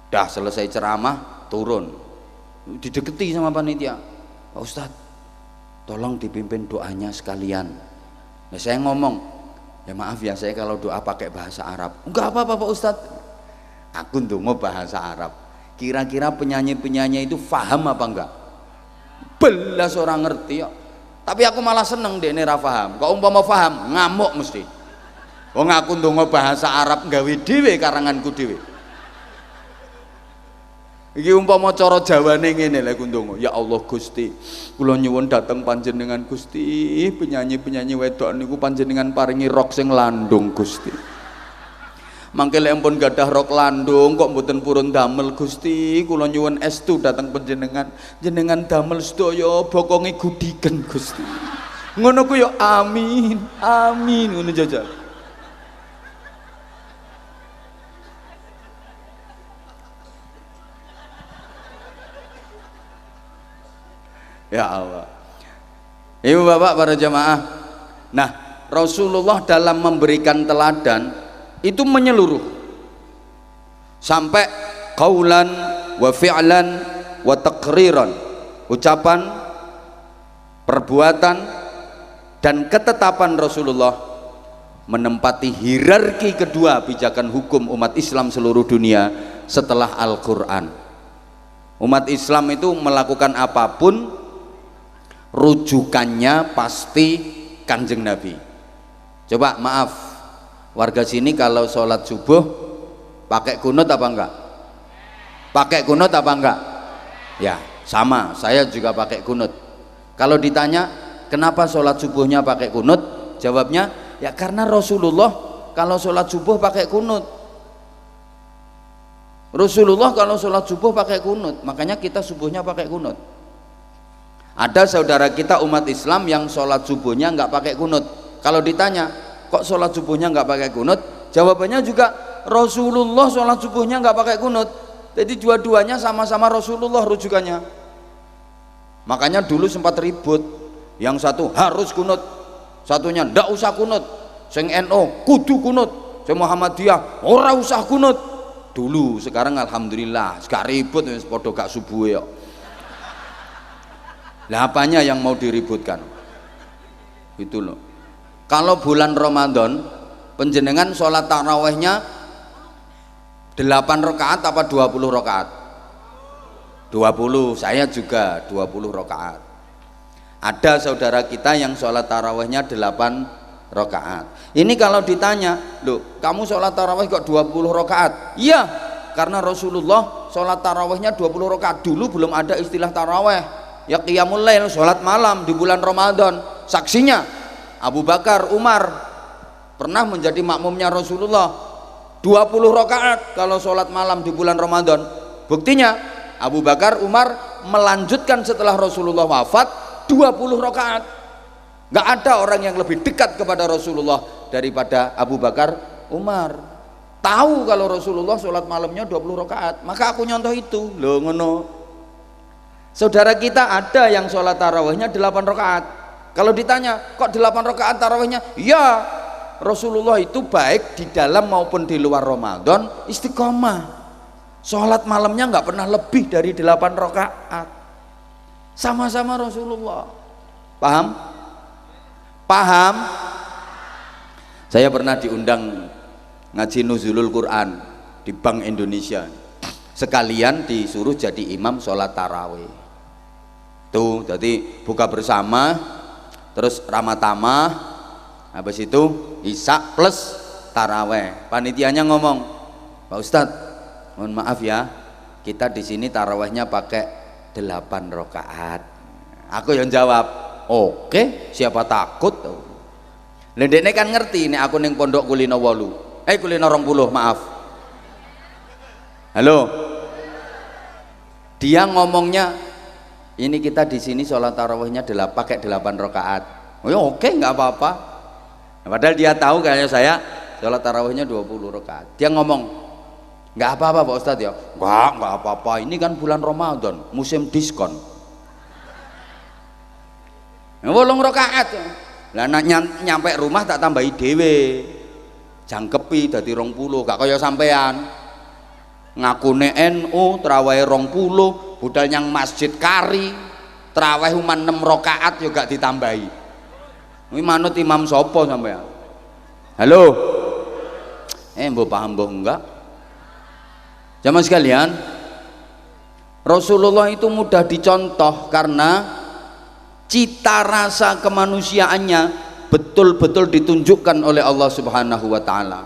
Dah selesai ceramah turun, dideketi sama panitia, Pak Ustadz tolong dipimpin doanya sekalian. Nah, saya ngomong, ya maaf ya saya kalau doa pakai bahasa Arab. Enggak apa-apa Pak Ustadz, aku ndonga bahasa Arab. Kira-kira penyanyi-penyanyi itu paham apa enggak? Belas orang ngerti ya. Tapi aku malah seneng dekne ra paham. Kok umpama paham ngamuk mesti. Wong aku ndonga bahasa Arab gawe dhewe karanganku dhewe. Iki umpama cara Jawane ngene lek ndonga, ya Allah Gusti, kula nyuwun dhateng panjenengan Gusti, penyanyi-penyanyi wedok niku panjenengan paringi rok sing landung Gusti. Mangke lek ampun gadah rok landung kok mboten purun damel Gusti, kula nyuwun estu dhateng panjenengan, jenengan damel sedaya bokonge gudiken Gusti. Ngono ku ya amin, amin ngono jajal. Ya Allah. Ibu bapak para jamaah. Nah, Rasulullah dalam memberikan teladan itu menyeluruh sampai qaulan wa fi'lan wa taqriran, ucapan, perbuatan dan ketetapan Rasulullah menempati hierarki kedua pijakan hukum umat Islam seluruh dunia setelah Al-Quran. Umat Islam itu melakukan apapun rujukannya pasti Kanjeng Nabi. Coba maaf, warga sini kalau sholat subuh pakai kunut apa enggak? Pakai kunut apa enggak? Ya sama, saya juga pakai kunut. Kalau ditanya kenapa sholat subuhnya pakai kunut, jawabnya ya karena Rasulullah kalau sholat subuh pakai kunut. Rasulullah kalau sholat subuh pakai kunut, makanya kita subuhnya pakai kunut. Ada saudara kita umat Islam yang sholat subuhnya nggak pakai kunut. Kalau ditanya kok sholat subuhnya nggak pakai kunut, jawabannya juga Rasulullah sholat subuhnya nggak pakai kunut. Jadi dua-duanya sama-sama Rasulullah rujukannya. Makanya dulu sempat ribut, yang satu harus kunut, satunya ndak usah kunut. Sing NU kudu kunut, sing Muhammadiyah ora usah kunut. Dulu, sekarang alhamdulillah gak ribut, wis padha gak subuh ya. Lah apanya yang mau diributkan? Itu loh. Kalau bulan Ramadan penjenengan sholat tarawehnya 8 rakaat apa 20 rakaat? 20, saya juga 20 rakaat. Ada saudara kita yang sholat tarawehnya 8 rakaat. Ini kalau ditanya, loh kamu sholat taraweh kok 20 rakaat? Iya, karena Rasulullah sholat tarawehnya 20 rakaat. Dulu belum ada istilah taraweh. Ya qiyamul lail, sholat malam di bulan Ramadan. Saksinya Abu Bakar, Umar pernah menjadi makmumnya Rasulullah 20 rakaat kalau sholat malam di bulan Ramadan. Buktinya Abu Bakar, Umar melanjutkan setelah Rasulullah wafat 20 rakaat. Gak ada orang yang lebih dekat kepada Rasulullah daripada Abu Bakar, Umar. Tahu kalau Rasulullah sholat malamnya 20 rakaat, maka aku nyontoh itu loh ngono. Saudara kita ada yang sholat tarawihnya 8 rakaat. Kalau ditanya kok 8 rakaat tarawihnya? Ya, Rasulullah itu baik di dalam maupun di luar Ramadan istiqomah. Sholat malamnya nggak pernah lebih dari 8 rakaat. Sama-sama Rasulullah. Paham? Paham? Saya pernah diundang ngaji Nuzulul Quran di Bank Indonesia, sekalian disuruh jadi imam sholat tarawih tuh. Jadi buka bersama, terus ramah-tamah, habis itu isya plus tarawih. Panitianya ngomong, Pak Ustadz, mohon maaf ya, kita di sini tarawihnya pakai 8 rakaat. Aku yang jawab, oke, siapa takut. Lendeknya kan ngerti nih, aku neng pondok kulino 8, kulino 20, maaf. Halo, dia ngomongnya, ini kita di sini sholat tarawihnya pakai 8 rakaat. Oh ya oke, nggak apa-apa. Padahal dia tahu kayaknya saya sholat tarawihnya 20 rakaat. Dia ngomong, nggak apa-apa Pak Ustadz ya. Nggak apa-apa, ini kan bulan Ramadan, musim diskon. 8 rakaat. Lah nyampe rumah tak tambahi dhewe. Jangkepi dadi 20, gak kaya sampean. Ngakune NU traweh 20, budal nyang masjid kari, traweh uman 6 rakaat yo gak ditambahi. Kuwi manut imam sapa sampean? Halo. Mbok paham mbok enggak? Jamaah sekalian, Rasulullah itu mudah dicontoh karena cita rasa kemanusiaannya betul-betul ditunjukkan oleh Allah Subhanahu wa taala.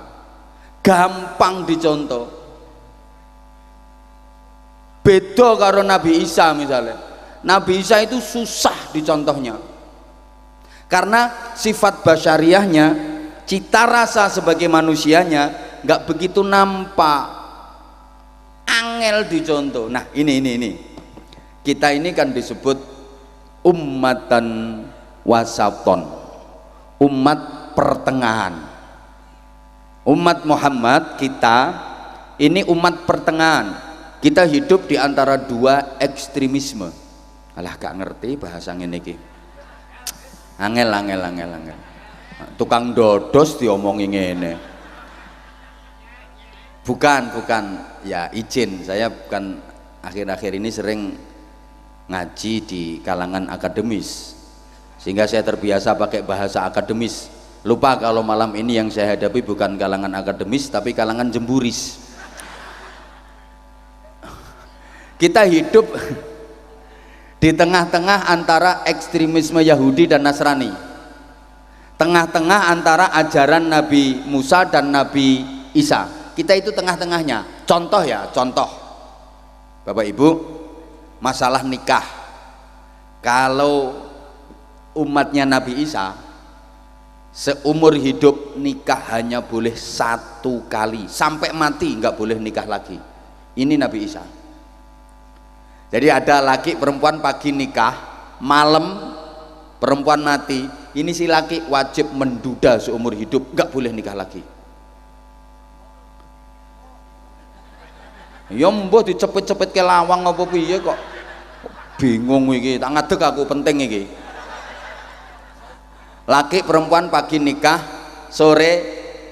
Gampang dicontoh. Beda karo Nabi Isa misalnya. Nabi Isa itu susah dicontohnya. Karena sifat basyariahnya, cita rasa sebagai manusianya nggak begitu nampak. Angel dicontoh. Nah, ini. Kita ini kan disebut ummatan wasaton, umat pertengahan. Umat Muhammad kita ini umat pertengahan. Kita hidup di antara 2 ekstremisme. Alah gak ngerti bahasa ngene iki. Angel. Tukang dodos diomongi ngene. Bukan ya, izin, saya bukan akhir-akhir ini sering ngaji di kalangan akademis, sehingga saya terbiasa pakai bahasa akademis. Lupa kalau malam ini yang saya hadapi bukan kalangan akademis tapi kalangan jemburis. Kita hidup di tengah-tengah antara ekstremisme Yahudi dan Nasrani, tengah-tengah antara ajaran Nabi Musa dan Nabi Isa. Kita itu tengah-tengahnya. Contoh Bapak Ibu, masalah nikah. Kalau umatnya Nabi Isa seumur hidup nikah hanya boleh 1 kali, sampai mati nggak boleh nikah lagi. Ini Nabi Isa. Jadi ada laki perempuan pagi nikah, malam perempuan mati, ini si laki wajib menduda seumur hidup, nggak boleh nikah lagi. Ya mbah dicepet-cepet ke lawang apa piye kok. Bingung iki, tak ngadeg aku, penting iki. Laki perempuan pagi nikah, sore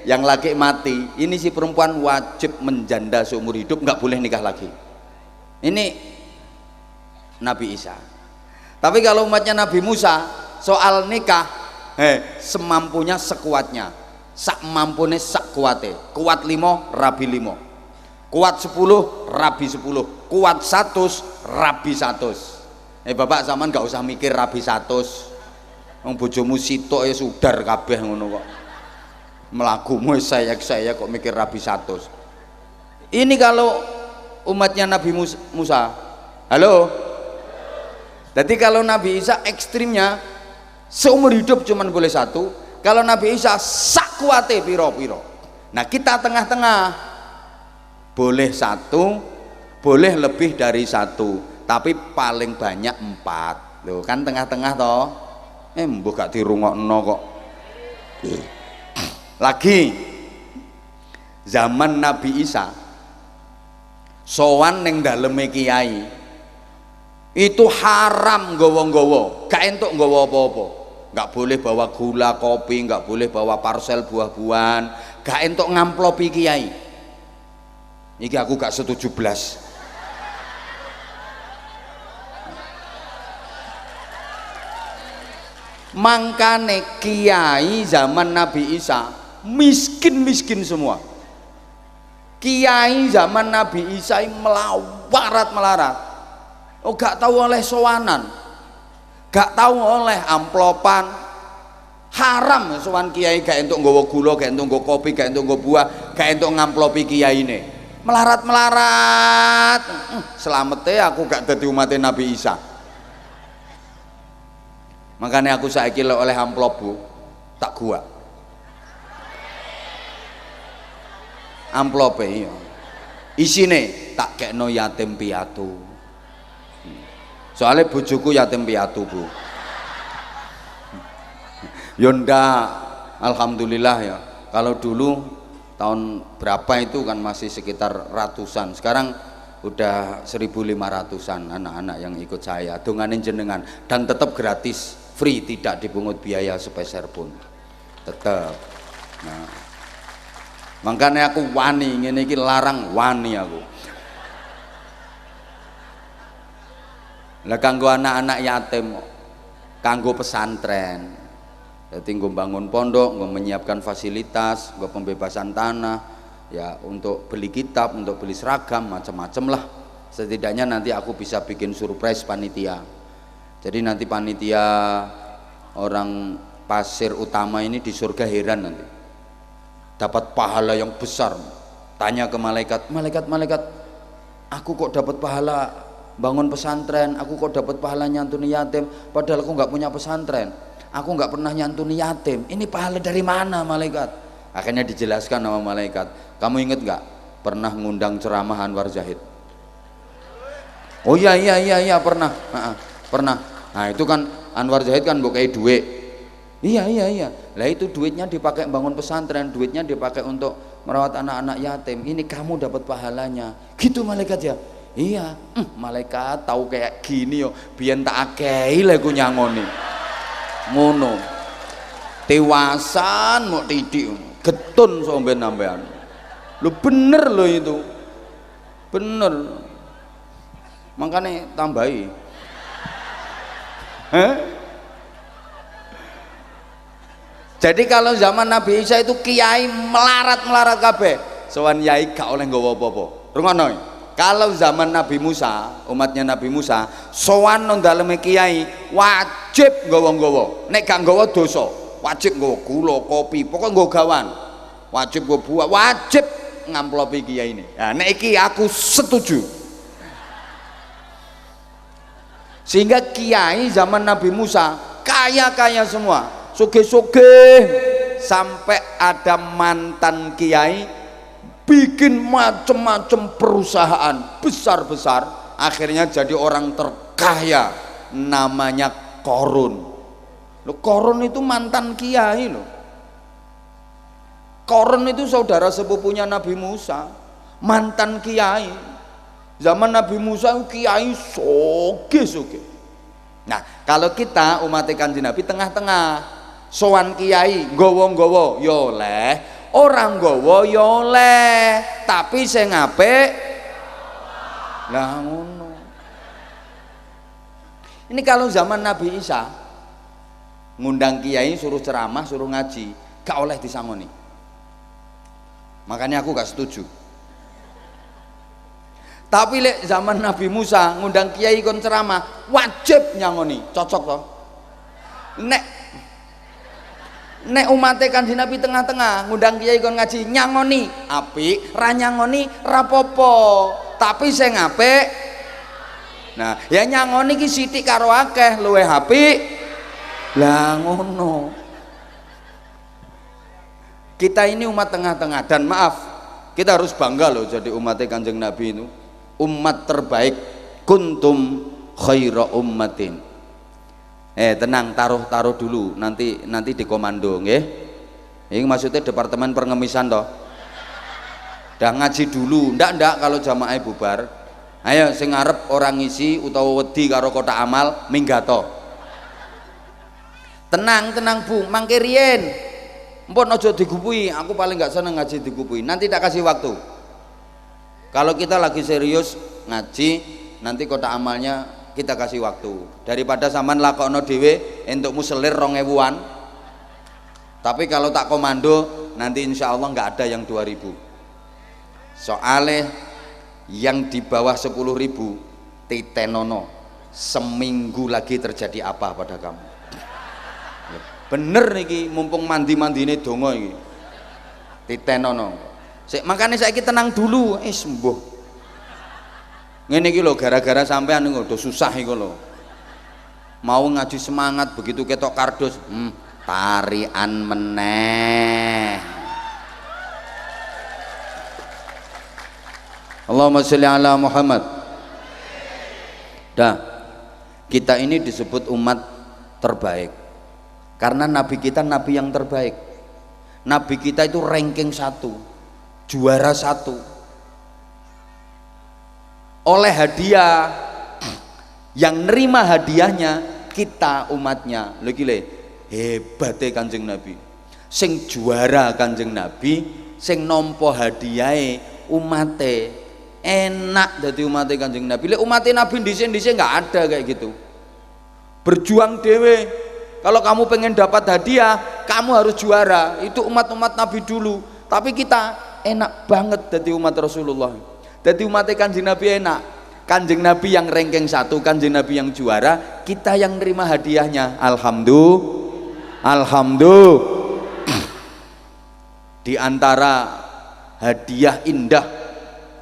yang laki mati, ini si perempuan wajib menjanda seumur hidup, nggak boleh nikah lagi. Ini Nabi Isa. Tapi kalau umatnya Nabi Musa soal nikah, semampunya sekuatnya, sak mampune sak kuate, kuat 5 rabi 5, kuat 10 rabi 10, kuat 100 rabi 100. Bapak zaman nggak usah mikir rabi 100. Wong bojomu sitok ya sudar kabeh ngono kok. Melakumu saya kok mikir rabi 100. Ini kalau umatnya Nabi Musa. Halo. Jadi kalau Nabi Isa ekstrimnya seumur hidup cuman boleh 1. Kalau Nabi Isa sak kuate piro-piro. Nah kita tengah-tengah, boleh 1, boleh lebih dari 1, tapi paling banyak 4. Loh kan tengah-tengah toh. Mbok gak dirungokno kok. Lagi zaman Nabi Isa sowan ning daleme kiai itu haram nggawa-nggawa, gak entuk nggawa apa-apa. Gak boleh bawa gula, kopi, gak boleh bawa parsel buah-buahan, gak entuk ngamplopi kiai. Iki aku gak setuju blas. Mangkane kiai zaman Nabi Isa miskin semua. Kiai zaman Nabi Isa melarat. Oh, gak tahu oleh sowanan, gak tahu oleh amplopan, haram sowan kiai gak entuk nggawa gula, gak entuk nggawa kopi, gak entuk nggawa buah, gak entuk ngamplopi kiai ini. Melarat. Selamete aku gak dadi umat Nabi Isa. Makanya aku saiki oleh amplop Bu, tak gua. Amplope iya. Isine tak kekno yatim piatu. Soalnya bojoku yatim piatu Bu. Yonda, alhamdulillah ya. Kalau dulu tahun berapa itu kan masih sekitar ratusan. Sekarang udah 1.500-an anak-anak yang ikut saya. Donganin jenengan dan tetap gratis, free, tidak dipungut biaya sepeser pun. Tetap. Nah, makanya aku wani ngene iki, larang wani aku. Lah kanggo anak-anak yatim, kanggo pesantren. Jadi nggo bangun pondok, nggo menyiapkan fasilitas, nggo pembebasan tanah, ya untuk beli kitab, untuk beli seragam, macam-macam lah. Setidaknya nanti aku bisa bikin surprise panitia. Jadi nanti panitia orang pasir utama ini di surga heran nanti. Dapat pahala yang besar. Tanya ke malaikat, aku kok dapat pahala bangun pesantren, aku kok dapat pahala nyantuni yatim, padahal aku nggak punya pesantren, aku nggak pernah nyantuni yatim, ini pahala dari mana malaikat? Akhirnya dijelaskan sama malaikat, kamu inget nggak pernah ngundang ceramah Anwar Zahid? Oh iya pernah. Pernah. Nah itu kan Anwar Zahid kan bukai duit. Iya. Lah itu duitnya dipakai bangun pesantren, duitnya dipakai untuk merawat anak-anak yatim. Ini kamu dapat pahalanya. Gitu malaikat ya. Iya. Malaikat tahu kayak gini yo, biyen tak akei lek ku nyangoni. Ngono. Tewasan mau tidik, getun somben sampean. Lu bener lo itu. Bener. Makanya tambahi. Jadi kalau zaman Nabi Isa itu kiai melarat kabeh. Sowan yai gak oleh nggawa apa-apa. Rungono. Kalau zaman Nabi Musa, umatnya Nabi Musa, sowan nang daleme kiai wajib nggawa-nggawa. Nek gak nggawa dosa, wajib nggawa gula, kopi, pokoknya nggawa gawan. Wajib nggawa buah, wajib ngamplopi kiai ini. Nah, nek iki aku setuju. Sehingga kiai zaman Nabi Musa kaya semua. Sugih-sugih, sampai ada mantan kiai bikin macam-macam perusahaan besar-besar, akhirnya jadi orang terkaya, namanya Korun. Loh, Korun itu mantan kiai loh. Korun itu saudara sepupunya Nabi Musa, mantan kiai. Zaman Nabi Musa kiai sugih-sugih. Nah, kalau kita umat Kanjeng Nabi tengah-tengah, sowan kiai nggawa-nggawa ya oleh, orang nggawa ya oleh, tapi sing apik lah ngono. Ini kalau zaman Nabi Isa ngundang kiai, suruh ceramah, suruh ngaji, gak oleh disangoni. Makanya aku gak setuju. Tapi lek zaman Nabi Musa ngundang kiai kon ceramah, wajib nyangoni, cocok toh. Nek umatnya Kanjeng Nabi tengah-tengah ngundang kiai kon ngaji nyangoni apik, ra nyangoni rapopo, tapi sing apik. Nah, ya nyangoni ki sithik karo akeh luwih apik. Lah ngono. Kita ini umat tengah-tengah, dan maaf, kita harus bangga loh jadi umatnya Kanjeng Nabi itu. Umat terbaik, kuntum khaira ummatin. Tenang, taruh dulu, nanti dikomando nggih. Ini maksudnya departemen pengemisan toh. Dah ngaji dulu, ndak kalau jamaah bubar. Ayo sing ngarep orang ngisi utawa wedi karo kotak amal minggato. Tenang Bu, mangke riyen. Mpun aja digupui, aku paling gak seneng ngaji digupui. Nanti tak kasih waktu. Kalau kita lagi serius ngaji, nanti kotak amalnya kita kasih waktu. Daripada sampean lakokno dhewe entuk muselir 2000-an. Tapi kalau tak komando nanti insya Allah nggak ada yang 2000. Soalnya yang di bawah 10.000 titenono, seminggu lagi terjadi apa pada kamu? Bener niki, mumpung mandi-mandi ini dongo iki titenono. Makanya saya tenang dulu, sembuh. Ngene iki lho, gara-gara sampean niku udah susah iku lho. Mau ngaji semangat, begitu ketok kardus, tarian meneh. Allahumma sholli ala Muhammad. Dah, kita ini disebut umat terbaik karena nabi kita nabi yang terbaik. Nabi kita itu ranking 1, juara 1 oleh hadiah. Yang nerima hadiahnya kita umatnya. Lho iki le, hebate Kanjeng Nabi. Sing juara Kanjeng Nabi, sing nampa hadiahe umate. Enak dadi umate Kanjeng Nabi. Lek umate Nabi dhisik-dhisik nggak ada kayak gitu. Berjuang dewe. Kalau kamu pengen dapat hadiah, kamu harus juara. Itu umat-umat Nabi dulu. Tapi kita enak banget dadi umat Rasulullah. Dadi umate Kanjeng Nabi enak. Kanjeng Nabi yang ranking 1, Kanjeng Nabi yang juara, kita yang nerima hadiahnya. Alhamdulillah. Di antara hadiah indah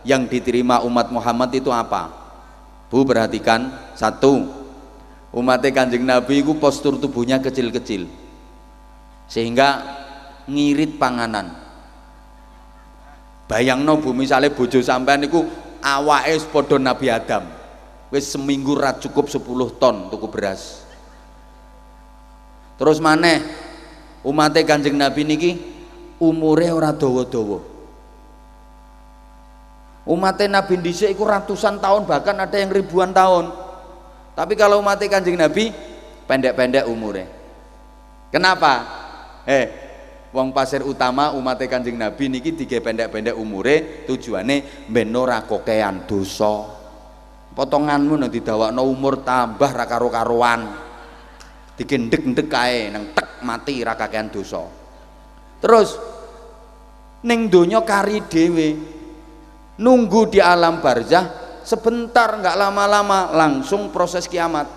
yang diterima umat Muhammad itu apa? Bu, perhatikan. 1, umat Kanjeng Nabi itu postur tubuhnya kecil-kecil sehingga ngirit panganan. Bayangno Bu, misalnya bojo sampean niku awake padha Nabi Adam, wis seminggu ra cukup 10 ton tuku beras. Terus maneh umat Kanjeng Nabi niki umure ora dawa-dawa. Umat Nabi dhisik iku ratusan tahun, bahkan ada yang ribuan tahun. Tapi kalau umat Kanjeng Nabi pendek-pendek umure. Kenapa? Wong Pasir Utama umat Kanjeng Nabi niki dige pendek-pendek umure tujuane ben ora kokean dosa. Potonganmu nek didawakno umur tambah ra karo-karuan. Digendek-endek kae nang tek mati ra kakean dosa. Terus ning donya kari dhewe. Nunggu di alam barzah sebentar, nggak lama-lama langsung proses kiamat.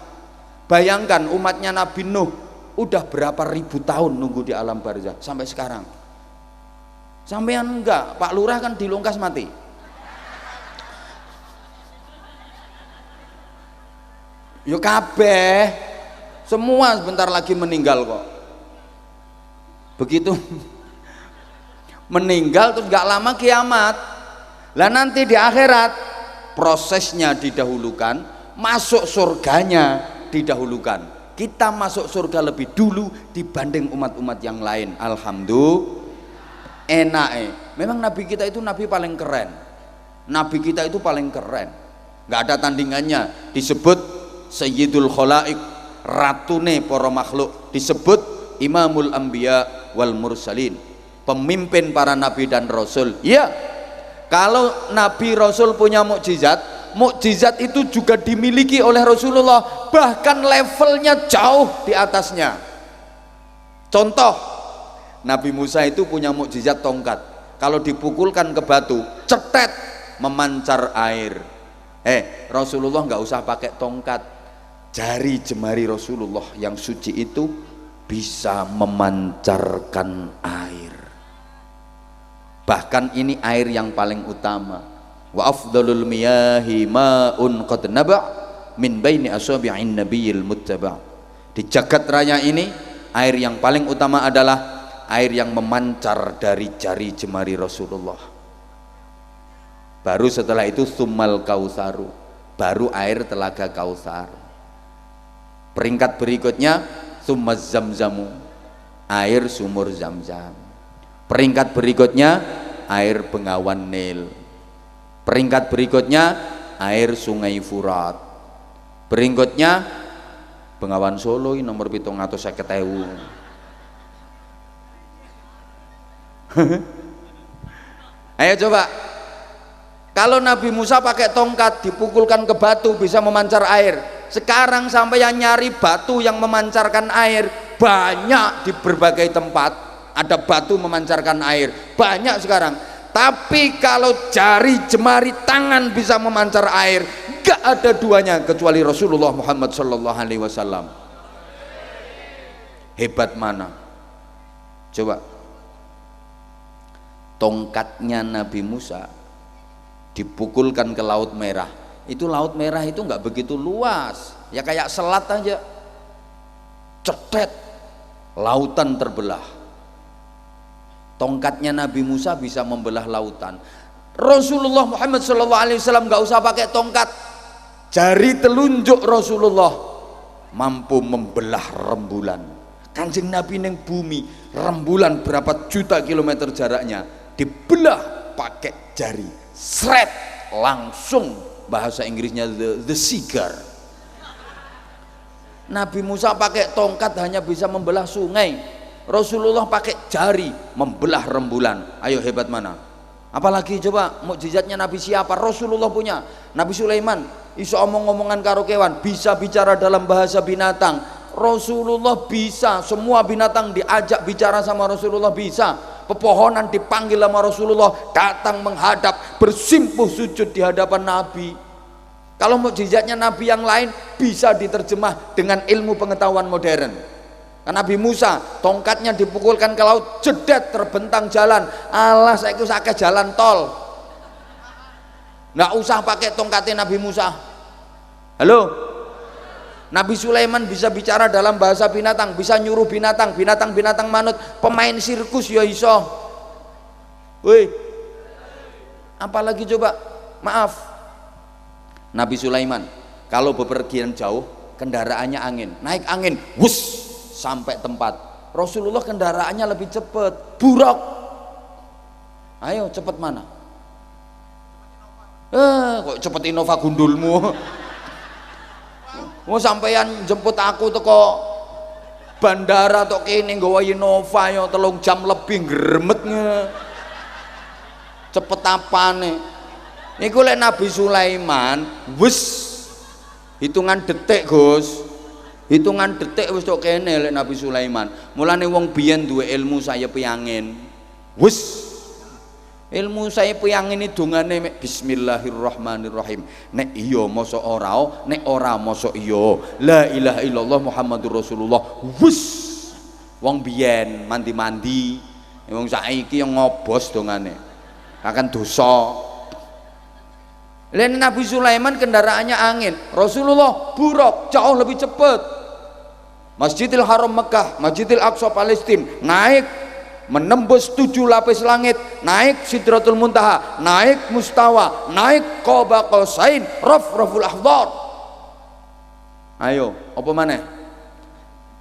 Bayangkan umatnya Nabi Nuh udah berapa ribu tahun nunggu di alam barzah sampai sekarang. Sampean enggak, Pak Lurah kan dilungkas mati. Yo kabeh semua sebentar lagi meninggal kok. Begitu meninggal terus nggak lama kiamat. Lah nanti di akhirat prosesnya didahulukan, masuk surganya didahulukan. Kita masuk surga lebih dulu dibanding umat-umat yang lain. Alhamdulillah. Enake. Memang nabi kita itu nabi paling keren. Nabi kita itu paling keren. Nggak ada tandingannya. Disebut Sayyidul Khalaik, ratune para makhluk. Disebut Imamul Anbiya wal Mursalin, pemimpin para nabi dan rasul. Ya. Kalau Nabi Rasul punya mukjizat, mukjizat itu juga dimiliki oleh Rasulullah, bahkan levelnya jauh di atasnya. Contoh, Nabi Musa itu punya mukjizat tongkat. Kalau dipukulkan ke batu, cetet memancar air. Rasulullah nggak usah pakai tongkat. Jari jemari Rasulullah yang suci itu bisa memancarkan air. Bahkan ini air yang paling utama. Wa afdalul miyahi ma'un qad naba' min baini asabi'in nabiyil muttaba'. Di jagat raya ini air yang paling utama adalah air yang memancar dari jari jemari Rasulullah. Baru setelah itu summal kautsaru, baru air telaga Kautsar. Peringkat berikutnya summaz zamzamu, air sumur Zam-Zam. Peringkat berikutnya air Bengawan Nil. Peringkat berikutnya air Sungai Furat. Berikutnya Bengawan Solo ini nomor 750.000. Ayo coba, kalau Nabi Musa pakai tongkat dipukulkan ke batu bisa memancar air. Sekarang sampai yang nyari batu yang memancarkan air banyak di berbagai tempat. ada batu memancarkan air, banyak sekarang. Tapi kalau jari jemari tangan bisa memancar air, gak ada duanya kecuali Rasulullah Muhammad sallallahu alaihi wasallam. Hebat mana? Coba tongkatnya Nabi Musa dipukulkan ke Laut Merah. Itu Laut Merah itu nggak begitu luas, ya kayak selat aja. Cetet, lautan terbelah. Tongkatnya Nabi Musa bisa membelah lautan. Rasulullah Muhammad SAW nggak usah pakai tongkat, jari telunjuk Rasulullah mampu membelah rembulan. Kanjeng Nabi neng bumi, rembulan berapa juta kilometer jaraknya dibelah pakai jari, sret, langsung. Bahasa Inggrisnya the cigar. Nabi Musa pakai tongkat hanya bisa membelah sungai, Rasulullah pakai jari membelah rembulan. Ayo, hebat mana? Apalagi coba mukjizatnya Nabi siapa? Rasulullah punya. Nabi Sulaiman iso omong-omongan karo kewan, bisa bicara dalam bahasa binatang. Rasulullah bisa, semua binatang diajak bicara sama Rasulullah bisa. Pepohonan dipanggil sama Rasulullah, datang menghadap, bersimpuh sujud di hadapan Nabi. Kalau mukjizatnya Nabi yang lain bisa diterjemah dengan ilmu pengetahuan modern. Nabi Musa tongkatnya dipukulkan ke laut, jedet, terbentang jalan. Alah, saya usah ke jalan tol, nggak usah pakai tongkatnya Nabi Musa. Halo, Nabi Sulaiman bisa bicara dalam bahasa binatang, bisa nyuruh binatang manut. Pemain sirkus ya iso. Woi, apalagi coba, maaf, Nabi Sulaiman kalau bepergian jauh kendaraannya angin, naik angin, wus, sampai tempat. Rasulullah kendaraannya lebih cepat, buruk. Ayo, cepat mana? Kok cepet Innova gundulmu? Mau sampeyan jemput aku teko bandara tok kene nggawa Innova yo 3 jam lebih gremetnya. Cepet apane? Niku lek Nabi Sulaiman wis hitungan detik, Gus. Hitungan detik wis tok kene lek Nabi Sulaiman. Mulane wong biyen duwe ilmu sayep angin. Wis ilmu sayep angin iki dongane bismillahirrahmanirrahim. Nek iya mosok ora, nek ora mosok iya. La ilaha illallah Muhammadur Rasulullah. Wis wong biyen mandi-mandi, wong saiki yang ngobos dongane. Akan dosa. Lain Nabi Sulaiman kendaraannya angin, Rasulullah buruk, jauh lebih cepat. Masjidil Haram Mekah, Masjidil Aqsa Palestina, naik menembus 7 lapis langit, naik Sidratul Muntaha, naik Mustawa, naik Qaba Qausain, Rafraful Ahdar. Ayo, apa mana?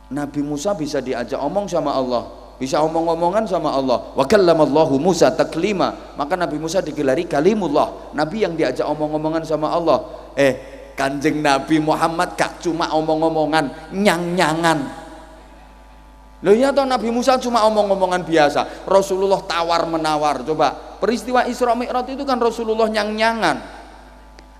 Nabi Musa bisa diajak omong sama Allah, bisa omong-omongan sama Allah. Wa kallamallahu Musa taklima. Maka Nabi Musa digelari kalimullah, Nabi yang diajak omong-omongan sama Allah. Kanjeng Nabi Muhammad gak cuma omong-omongan, nyang-nyangan. Loh ya toh, Nabi Musa cuma omong-omongan biasa, Rasulullah tawar-menawar. Coba peristiwa Isra Mi'raj itu kan Rasulullah nyang-nyangan.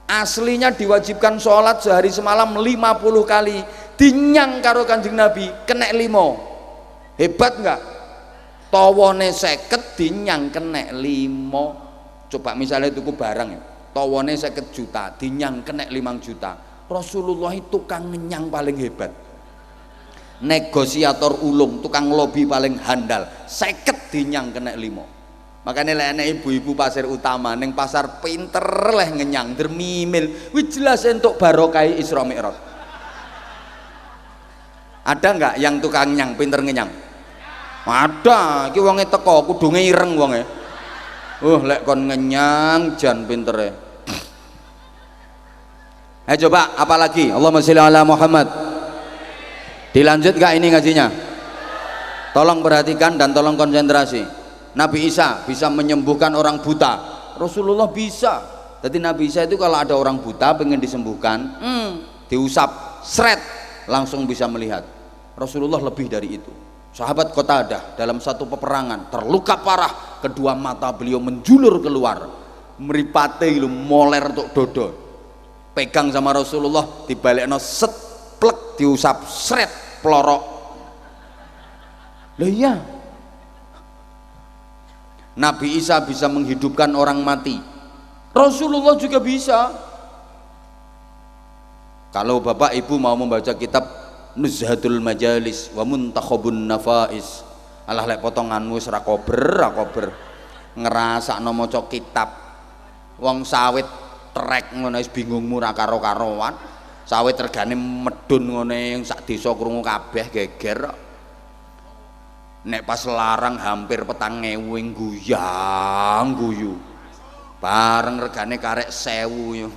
Aslinya diwajibkan sholat sehari semalam 50 kali, dinyang karo Kanjeng Nabi kena 5. Hebat enggak? Tawane 50 dinyang kena 5. Coba misalnya tuku barang ya, tawane 50 juta dinyang kena 5 juta. Rasulullah itu tukang ngenyang paling hebat, negosiator ulung, tukang lobby paling handal. 50 dinyang kena 5. Makanya lek ibu-ibu pasar utama neng pasar pinter leh ngenyang dermimil. Wih jelas entuk barokah Isra Mi'raj. Ada enggak yang tukang nyang pinter ngenyang? Ada, iki wonge teko kudunge ireng wonge. Lek kon ngenyang jan pintere. Coba apalagi? Allahumma sholli ala Muhammad. Dilanjut gak ini ngajinya? Tolong perhatikan dan tolong konsentrasi. Nabi Isa bisa menyembuhkan orang buta, Rasulullah bisa. Jadi Nabi Isa itu kalau ada orang buta pengen disembuhkan, diusap, seret, langsung bisa melihat. Rasulullah lebih dari itu. Sahabat Qatadah dalam satu peperangan terluka parah, kedua mata beliau menjulur keluar, meripate lu moler untuk dodo. Pegang sama Rasulullah, dibalikno set, plek, diusap, seret, pelorok. Loh iya, Nabi Isa bisa menghidupkan orang mati, Rasulullah juga bisa. Kalau bapak ibu mau membaca kitab Nuzhatul Majalis wa Muntakhabun Nafais, alah lek potonganmu wis ra kober ngerasakno maca kitab wong sawit trek ngono wis bingungmu ra karo-karoan, sawit regane medun ngene sak desa krungu kabeh geger. Nek pas larang hampir 4.000 guyang guyu bareng regane karek 1.000 yo.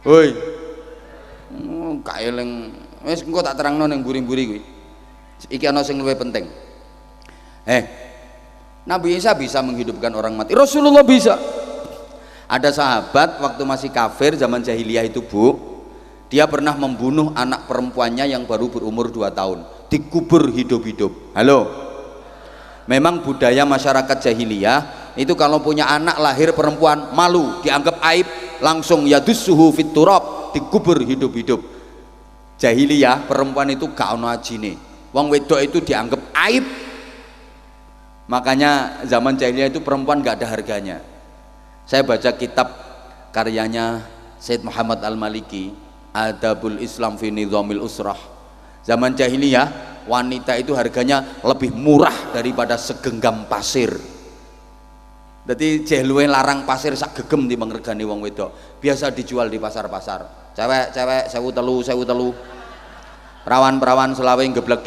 Hoi gak eling wis engko tak terangno ning mburi-mburi kuwi. Iki ana sing luwih penting. Nabi Isa bisa menghidupkan orang mati, Rasulullah bisa. Ada sahabat waktu masih kafir zaman jahiliyah itu Bu, dia pernah membunuh anak perempuannya yang baru berumur 2 tahun, dikubur hidup-hidup. Halo, memang budaya masyarakat jahiliyah itu kalau punya anak lahir perempuan malu, dianggap aib, langsung yadussuhu fit turab, dikubur hidup-hidup. Jahiliyah perempuan itu gak ono ajine, wong wedok itu dianggap aib. Makanya zaman jahiliyah itu perempuan gak ada harganya. Saya baca kitab karyanya Sayyid Muhammad Al-Maliki, Adabul Islam fi Nizamil Usrah. Zaman jahiliyah wanita itu harganya lebih murah daripada segenggam pasir. Jadi jahiliyah larang pasir sak gegem timbang regane wong wedok. Biasa dijual di pasar-pasar. Cewek-cewek 1.000 perawan-perawan selawe geblek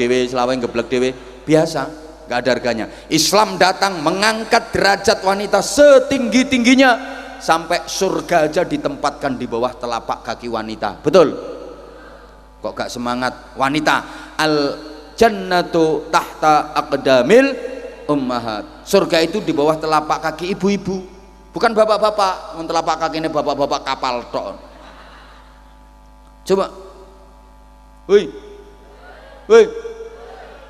dhewe biasa, gak ada harganya. Islam datang mengangkat derajat wanita setinggi-tingginya sampai surga aja ditempatkan di bawah telapak kaki wanita. Betul? Kok gak semangat? Wanita al jannatu tahta aqdamil ummahat, surga itu di bawah telapak kaki ibu-ibu, bukan bapak-bapak. Telapak kaki ini bapak-bapak kapal tok. Coba, woi,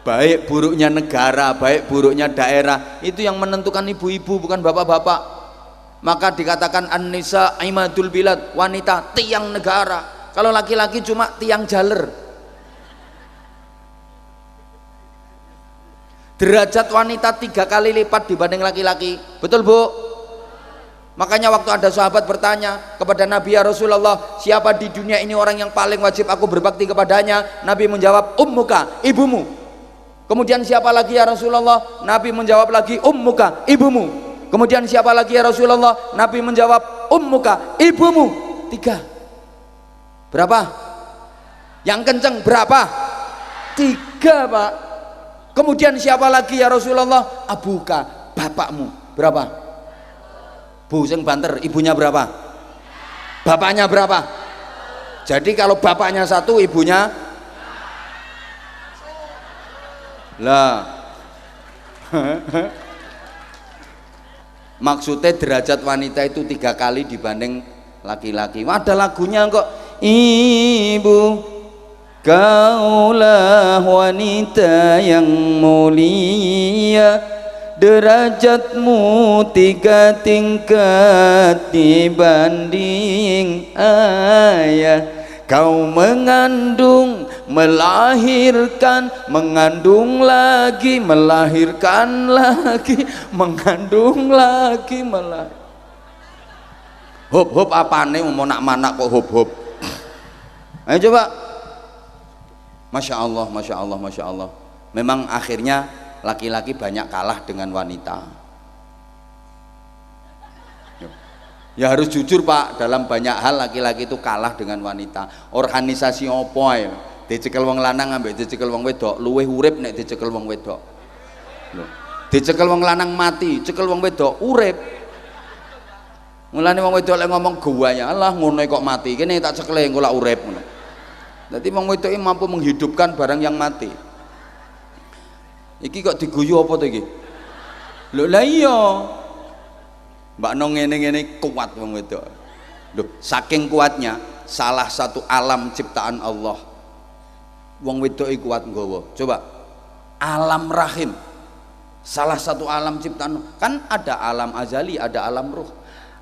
baik buruknya negara, baik buruknya daerah itu yang menentukan ibu-ibu, bukan bapak-bapak. Maka dikatakan an-nisa imadul bilad, wanita tiang negara. Kalau laki-laki cuma tiang jaler. Derajat wanita 3 kali lipat dibanding laki-laki. Betul Bu? Makanya waktu ada sahabat bertanya kepada Nabi, ya Rasulullah, siapa di dunia ini orang yang paling wajib aku berbakti kepadanya? Nabi menjawab, ummuka, ibumu. Kemudian siapa lagi ya Rasulullah? Nabi menjawab lagi, ummuka, ibumu. Kemudian siapa lagi ya Rasulullah? Nabi menjawab, ummuka, ibumu. 3. Berapa? Yang kenceng berapa? 3 Pak. Kemudian siapa lagi ya Rasulullah? Abuka, bapakmu. Berapa? Bu sing banter, ibunya berapa? Bapaknya berapa? Jadi kalau bapaknya 1, ibunya lah. Maksudnya derajat wanita itu 3 kali dibanding laki-laki. Ada lagunya kok, ibu kaulah wanita yang mulia, derajatmu 3 tingkat dibanding ayah. Kau mengandung, melahirkan, mengandung lagi, melahirkan lagi, mengandung lagi, hop hop apane mau nak mana kok hop hop. Ayo coba. Masya Allah, Masya Allah, Masya Allah. Memang akhirnya laki-laki banyak kalah dengan wanita. Ya harus jujur Pak, dalam banyak hal laki-laki itu kalah dengan wanita. Organisasi opo ya? Dicekel wong lanang ambek dicekel wong wedok, luwih urip nek dicekel wong wedok. Lho, dicekel wong lanang mati, cekel wong wedok urip. Mulane wong wedok lek ngomong guanya, Allah ngono kok mati, kene tak cekele engko lak urip ngono. Dadi wong wedok iki mampu menghidupkan barang yang mati. Iki kok diguyu apa to iki? Lho lah iya. Mbak Nong ngene-ngene kuat wong wedok. Lho, saking kuatnya salah satu alam ciptaan Allah. Wong wedok iki kuat nggawa. Coba alam rahim. Salah satu alam ciptaan, kan ada alam azali, ada alam ruh.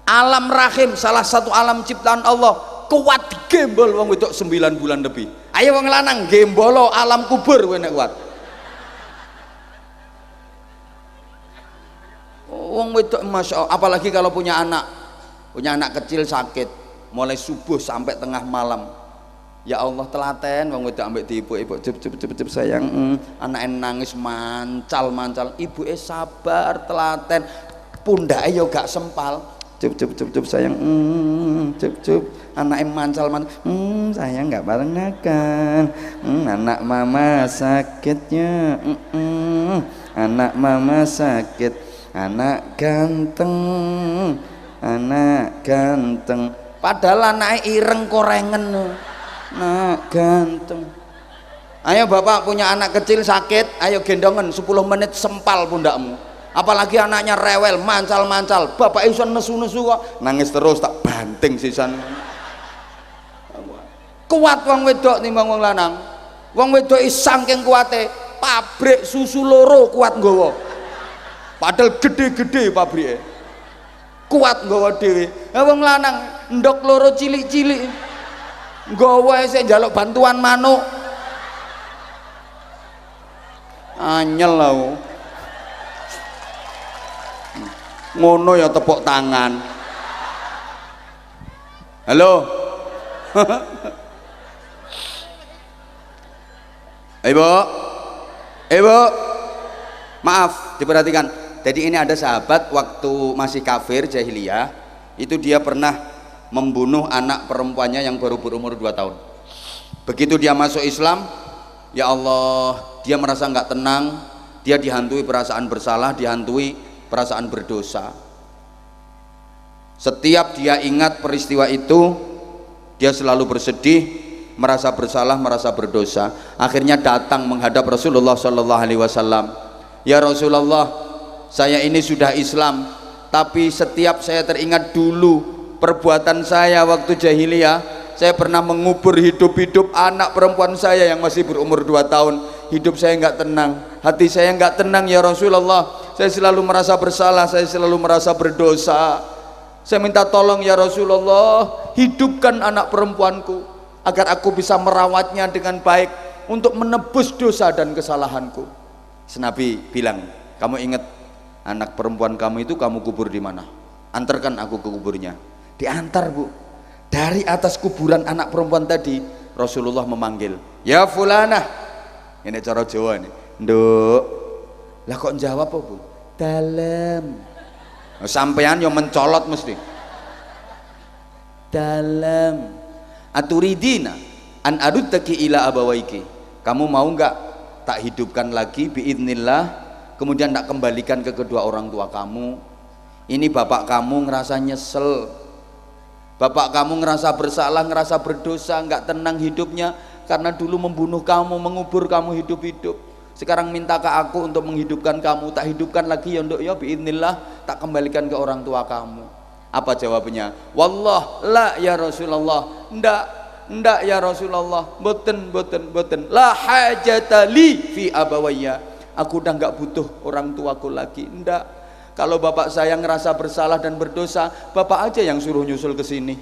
Alam rahim salah satu alam ciptaan Allah. Kuat gembol wong wedok 9 bulan lebih. Ayo wong lanang gembolo alam kubur kowe nek kuat. Wong wedok masya Allah, apalagi kalau punya anak kecil sakit, mulai subuh sampai tengah malam. Ya Allah telaten wong wedok ambek ibu cep sayang, anake nangis mancal, ibuke sabar telaten, pundake yo gak sempal. Cep sayang, cep anake mancal, sayang gak bareng makan, anak mama sakitnya, anak mama sakit, anak ganteng, padahal anake ireng korengen. Nak ganteng. Ayo bapak punya anak kecil sakit, ayo gendongan 10 menit sempal pundakmu. Apalagi anaknya rewel, mancal, bapak iso nesu kok nangis terus, tak banting sisan. Kuat wong wedok timbang wong lanang. Wong wedok saking kuate, pabrik susu loro kuat nggawa. Padahal gede-gede pabrike. Kuat nggawa dhewe. Ha wong lanang ndok loro cilik-cilik. Nggawa sik njaluk bantuan manuk. Anyel lho. Ngono ya tepuk tangan. Halo. Ibu, maaf diperhatikan. Jadi ini ada sahabat waktu masih kafir jahiliyah, itu dia pernah membunuh anak perempuannya yang baru berumur 2 tahun. Begitu dia masuk Islam, ya Allah, dia merasa nggak tenang, dia dihantui perasaan bersalah, dihantui perasaan berdosa. Setiap dia ingat peristiwa itu, dia selalu bersedih, merasa bersalah, merasa berdosa. Akhirnya datang menghadap Rasulullah Shallallahu Alaihi Wasallam. Ya Rasulullah, saya ini sudah Islam, tapi setiap saya teringat dulu perbuatan saya waktu jahiliyah, saya pernah mengubur hidup-hidup anak perempuan saya yang masih berumur 2 tahun. Hidup saya nggak tenang, hati saya nggak tenang ya Rasulullah. Saya selalu merasa bersalah, saya selalu merasa berdosa. Saya minta tolong ya Rasulullah, hidupkan anak perempuanku agar aku bisa merawatnya dengan baik untuk menebus dosa dan kesalahanku. Nabi bilang, kamu ingat anak perempuan kamu itu kamu kubur di mana? Antarkan aku ke kuburnya. Diantar bu, dari atas kuburan anak perempuan tadi Rasulullah memanggil, ya fulanah, ini cara Jawa nih, nduk, lah kok jawab apa bu? Dalam, sampean yang mencolot mesti, dalam, aturidina, an aduttaki ila abawaiki, kamu mau nggak tak hidupkan lagi biidnillah, kemudian tak kembalikan ke kedua orang tua kamu. Ini bapak kamu ngerasa nyesel, bapak kamu ngerasa bersalah, ngerasa berdosa, nggak tenang hidupnya karena dulu membunuh kamu, mengubur kamu hidup-hidup. Sekarang minta ke aku untuk menghidupkan kamu, tak hidupkan lagi ya nduk ya biidznillah, tak kembalikan ke orang tua kamu. Apa jawabnya? Wallah la ya Rasulullah, ndak ya Rasulullah, boten la hajata li fi abawayya, aku udah nggak butuh orang tuaku lagi, ndak. Kalau bapak saya ngerasa bersalah dan berdosa, bapak aja yang suruh nyusul ke sini.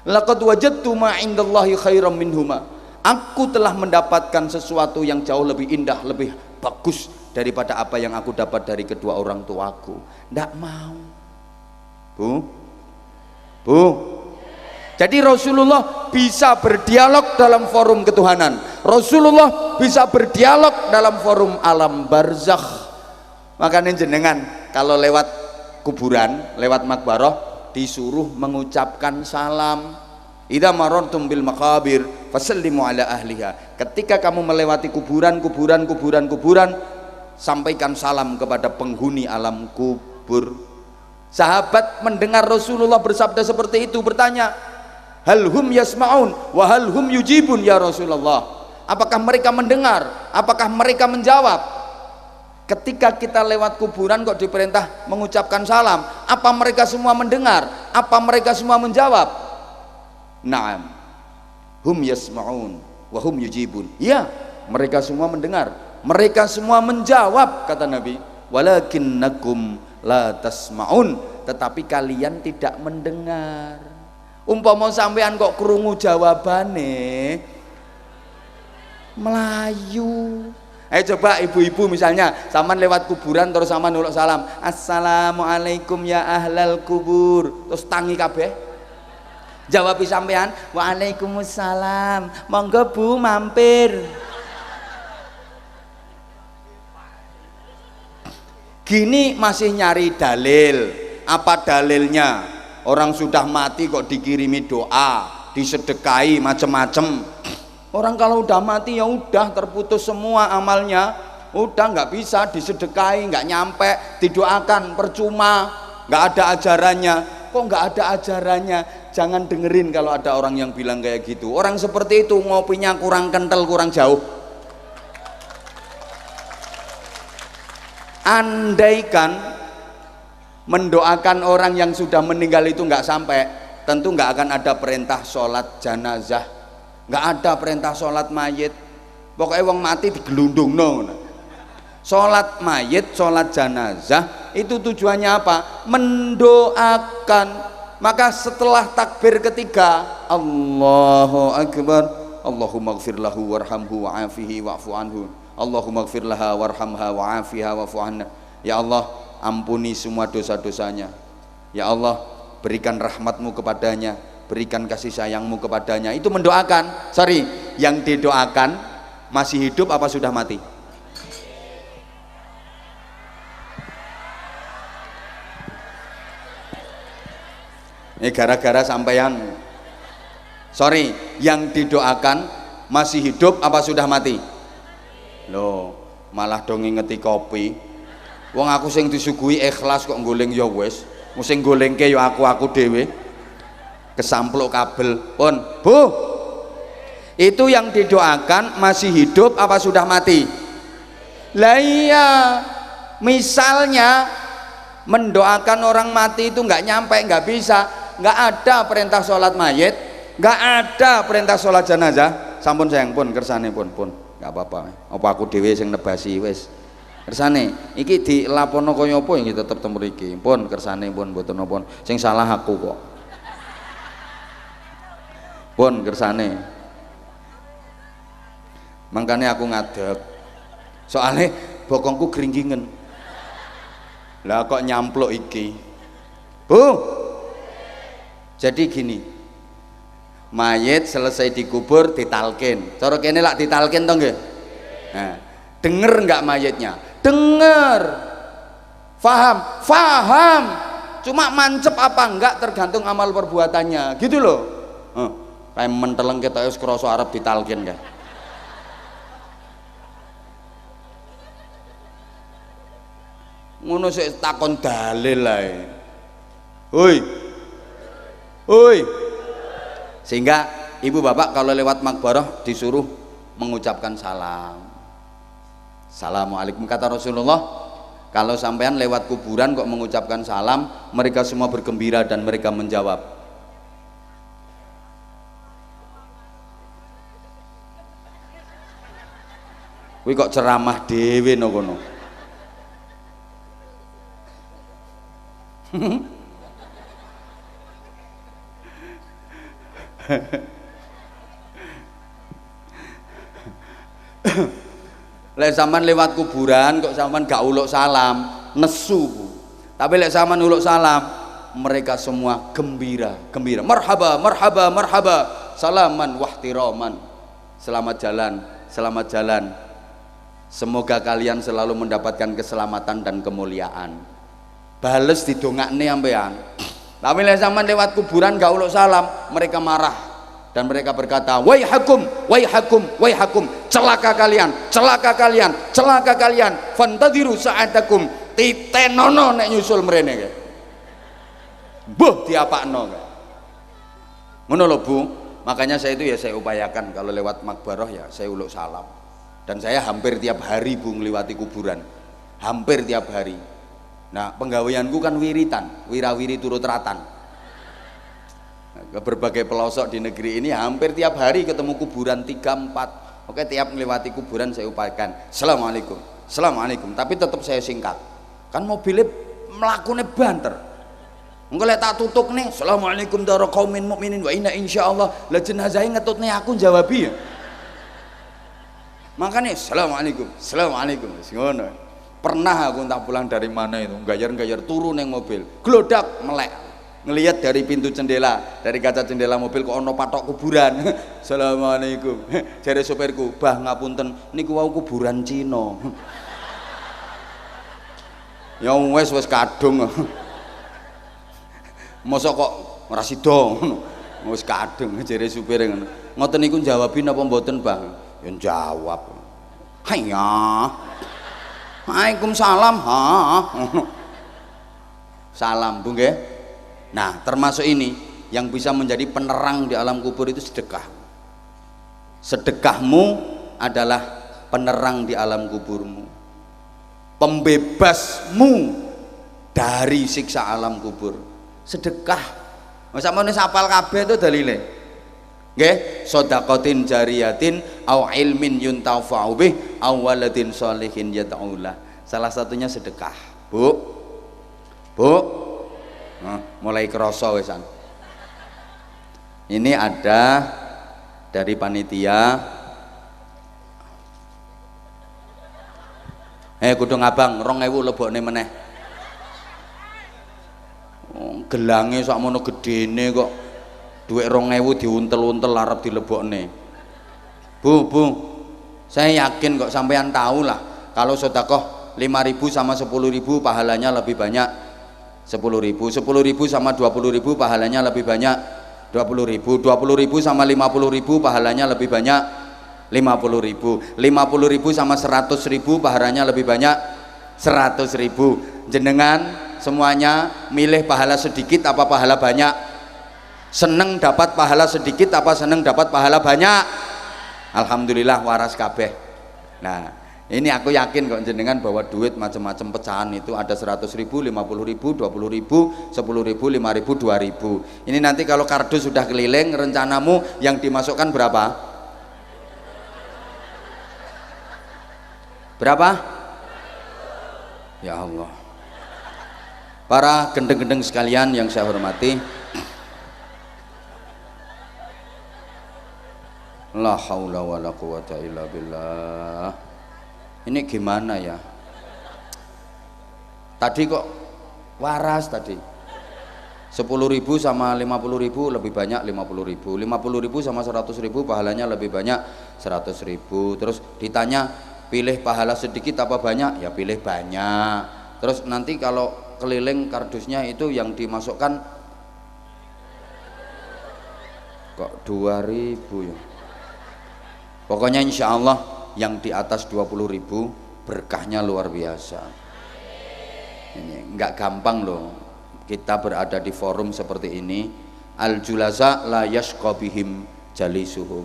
Laqad wajadtu ma indallahi khairam minhuma. Aku telah mendapatkan sesuatu yang jauh lebih indah, lebih bagus daripada apa yang aku dapat dari kedua orang tuaku. Ndak mau. Bu. Jadi Rasulullah bisa berdialog dalam forum ketuhanan. Rasulullah bisa berdialog dalam forum alam barzakh. Makanya jenengan kalau lewat kuburan, lewat makbarah, disuruh mengucapkan salam. Idza marartum bil maqabir fasallimu ala ahliha. Ketika kamu melewati kuburan, sampaikan salam kepada penghuni alam kubur. Sahabat mendengar Rasulullah bersabda seperti itu, bertanya, hal hum yasma'un wa hal hum yujibun ya Rasulullah. Apakah mereka mendengar? Apakah mereka menjawab? Ketika kita lewat kuburan kok diperintah mengucapkan salam, apa mereka semua mendengar? Apa mereka semua menjawab? Naam, hum yasma'un wa hum yujibun. Ya, mereka semua mendengar, mereka semua menjawab, kata Nabi. Walakinnakum la tasma'un, tetapi kalian tidak mendengar. Umpama sampean kok krungu jawabane Melayu, Ayo coba ibu-ibu misalnya sampean lewat kuburan terus sampean nuluk salam, assalamualaikum ya ahlal kubur, terus tangi kabeh. Jawab sampean, waalaikumsalam, monggo Bu mampir. Gini masih nyari dalil. Apa dalilnya? Orang sudah mati kok dikirimi doa, disedekahi macem-macem. Orang kalau udah mati ya udah terputus semua amalnya, udah nggak bisa disedekahi, nggak nyampe, didoakan percuma, nggak ada ajarannya. Kok nggak ada ajarannya? Jangan dengerin kalau ada orang yang bilang kayak gitu. Orang seperti itu ngopinya kurang kental, kurang jauh. Andaikan mendoakan orang yang sudah meninggal itu nggak sampai, tentu nggak akan ada perintah sholat jenazah, nggak ada perintah sholat mayit. Pokoknya wong mati digelundung no. Sholat mayit, sholat jenazah itu tujuannya apa? Mendoakan. Maka setelah takbir ketiga, Allahu Akbar, Allahumma gfir lahu warhamhu wa'afihi wa'fu anhu, Allahumma gfir laha warhamha wa'afiha wa'fu anha. Ya Allah, ampuni semua dosa-dosanya. Ya Allah, berikan rahmatmu kepadanya, berikan kasih sayangmu kepadanya. Itu mendoakan. Sorry, yang didoakan masih hidup apa sudah mati? Ini gara-gara sampeyan. Sorry, yang didoakan masih hidup apa sudah mati? Loh, malah dong ngingeti kopi. Wong aku sing disuguhi ikhlas kok nggoling ya wis. Sing golengke ya aku dhewe. Kesampluk kabel. Pun, Bu. Itu yang didoakan masih hidup apa sudah mati? Lah iya. Misalnya mendoakan orang mati itu nggak nyampe, nggak bisa. Nggak ada perintah sholat mayit, nggak ada perintah sholat jenazah. Sampun sayang pun kersane pun nggak apa-apa. Apa aku dhewe sing nebasi wis. Kersane iki dilapono kaya apa iki tetep temu mriki. Pun kersane pun mboten napa. Sing salah aku kok. Pun kersane. Mangkane aku ngadeg. Soale bokongku gringgingen. Lah kok nyampluk iki. Bu. Jadi gini, mayit selesai dikubur ditalkin. Cara kene lak ditalkin to nggih? Nah, denger enggak mayitnya? Denger. Faham? Faham. Cuma mancep apa enggak tergantung amal perbuatannya. Gitu loh. Kayak menteleng ketoke wis krasa arep ditalkin kae. Ngono sik takon dalil ae. Oi. Sehingga ibu bapak kalau lewat makbarah disuruh mengucapkan salam. Assalamualaikum kata Rasulullah. Kalau sampean lewat kuburan kok mengucapkan salam, mereka semua bergembira dan mereka menjawab. Kuwi kok ceramah dhewe no kono. Lek sampean lewat kuburan kok sampean gak uluk salam, nesu Bu. Tapi lek sampean uluk salam, mereka semua gembira. Marhaba, marhaba, marhaba. Salaman wahtiraman. Selamat jalan. Semoga kalian selalu mendapatkan keselamatan dan kemuliaan. Bales didongakne sampean. Tapi lek sampean lewat kuburan gak uluk salam, mereka marah dan mereka berkata, waihakum, waihakum, waihakum, celaka kalian, celaka kalian, celaka kalian, fantadiru sa'atakum, titenono nek nyusul mrene kae. Mbuh diapakno kae. Ngono lho Bu. Makanya saya itu ya saya upayakan kalau lewat makbarah ya saya uluk salam. Dan saya hampir tiap hari Bu ngliwati kuburan. Hampir tiap hari. Nah, penggaweanku kan wiritan, wirawiri turut ratan. Ke berbagai pelosok di negeri ini hampir tiap hari ketemu kuburan 3-4. Oke, tiap melewati kuburan saya upayakan Assalamualaikum, Assalamualaikum, tapi tetap saya singkat. Kan mobilnya melakukannya banter. Engko lek tak tutuk nih, Assalamualaikum daro qaumin mukminin wa inna insyaallah la jenazah ngetutne aku jawabi ya. Makanya assalamualaikum, assalamualaikum, ngono. Pernah aku tak pulang dari mana itu, gayar-gayar turun yang mobil, glodak melek, ngelihat dari pintu jendela, dari kaca jendela mobil kok ono patok kuburan. Assalamualaikum. Jare sopirku, "Bah ngapunten, niku wau kuburan Cina." Ya wis kadung. Mosok kok ora sida ngono. Wis kadung jare supire ngono. Ngoten niku jawabin apa mboten, Bang? Ya jawab. Hayya. Waalaikumsalam. Ha. Salam, Bu nggih. Nah, termasuk ini yang bisa menjadi penerang di alam kubur itu sedekah. Sedekahmu adalah penerang di alam kuburmu. Pembebasmu dari siksa alam kubur. Sedekah. Masa mau sapal kabeh itu dalile. Nggih, sedaqatin jariyatin au ilmin yuntafa'u bih au waladin sholihin yad'ulah. Salah satunya sedekah. Bu. Bu. Nah, mulai kerasa wesan. Ini ada dari panitia. Kudu ngabang 2000 lebokne meneh. Gelange sakmono gedene kok. Duit 2000 diuntel-untel arep dilebokne. Bu, saya yakin kok sampean tahu lah kalau sedekah 5.000 sama 10.000 pahalanya lebih banyak 10.000. 10.000 sama 20.000 pahalanya lebih banyak 20.000. 20.000 sama 50.000 pahalanya lebih banyak 50.000. 50.000 sama 100.000 pahalanya lebih banyak 100.000. Jenengan semuanya milih pahala sedikit apa pahala banyak? Seneng dapat pahala sedikit apa seneng dapat pahala banyak? Alhamdulillah waras kabeh. Nah, ini aku yakin kok jenengan bahwa duit macam-macam pecahan itu ada 100.000, 50.000, 20.000, 10.000, 5.000, 2.000. Ini nanti kalau kardus sudah keliling, rencanamu yang dimasukkan berapa? Berapa? Ya Allah. Para gendeng-gendeng sekalian yang saya hormati, la haula wala quwata illa billah. Ini gimana ya? Tadi kok waras tadi. 10.000 sama 50.000 lebih banyak 50.000. 50.000 sama 100.000 pahalanya lebih banyak 100.000. Terus ditanya pilih pahala sedikit apa banyak? Ya pilih banyak. Terus nanti kalau keliling kardusnya itu yang dimasukkan kok 2.000 ya. Pokoknya insya Allah yang di atas 20.000 berkahnya luar biasa. Ini nggak gampang loh kita berada di forum seperti ini. Al julaza la yashqa bihim jalisuhum.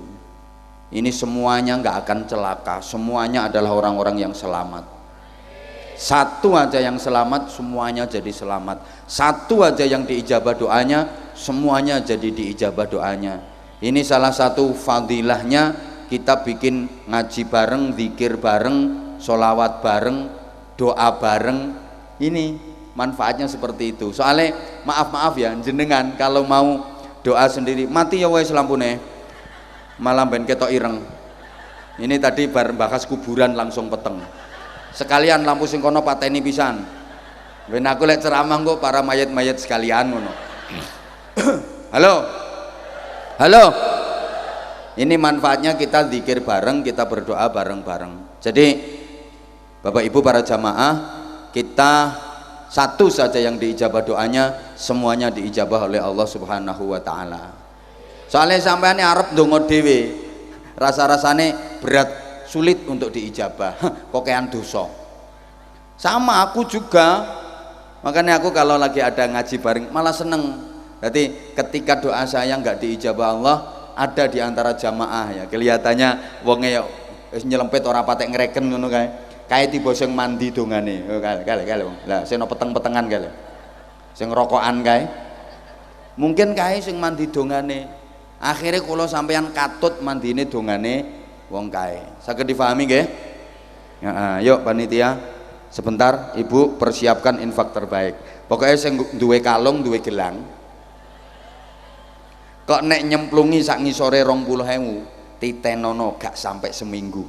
Ini semuanya nggak akan celaka, semuanya adalah orang-orang yang selamat. Satu aja yang selamat, semuanya jadi selamat. Satu aja yang diijabah doanya, semuanya jadi diijabah doanya. Ini salah satu fadilahnya. Kita bikin ngaji bareng, zikir bareng, sholawat bareng, doa bareng. Ini manfaatnya seperti itu. Soalnya maaf ya jenengan kalau mau doa sendiri mati ya wes lampune malah ben ketok ireng. Ini tadi bareng bahas kuburan langsung peteng. Sekalian lampu sing kono pateni pisan. Ben aku lek ceramah kok para mayat-mayat sekalian ngono. Halo. Halo. Ini manfaatnya kita zikir bareng, kita berdoa bareng-bareng. Jadi Bapak Ibu para jamaah, kita satu saja yang diijabah doanya, semuanya diijabah oleh Allah Subhanahu wa taala. Soalnya sampean arep ndonga dhewe, rasa-rasane berat, sulit untuk diijabah. Kokean dosa. Sama aku juga. Makanya aku kalau lagi ada ngaji bareng malah seneng. Jadi ketika doa saya nggak diijabah Allah, ada di antara jamaah ya kelihatannya wonge ya nyelempet ora patek ngreken ngono kae. Kae tiba sing mandi dongane. Kale wong. Lah sing peteng-petengan kae. Sing rokokan kae. Mungkin kae sing mandi dongane. Akhirnya kula sampeyan katut mandine dongane wong kae. Saged difahami nggih? Ya, yuk panitia. Sebentar Ibu persiapkan infak terbaik. Pokoknya sing duwe kalung, duwe gelang. Kok nek nyemplungi sak ngisore 20.000 titenono gak sampai seminggu.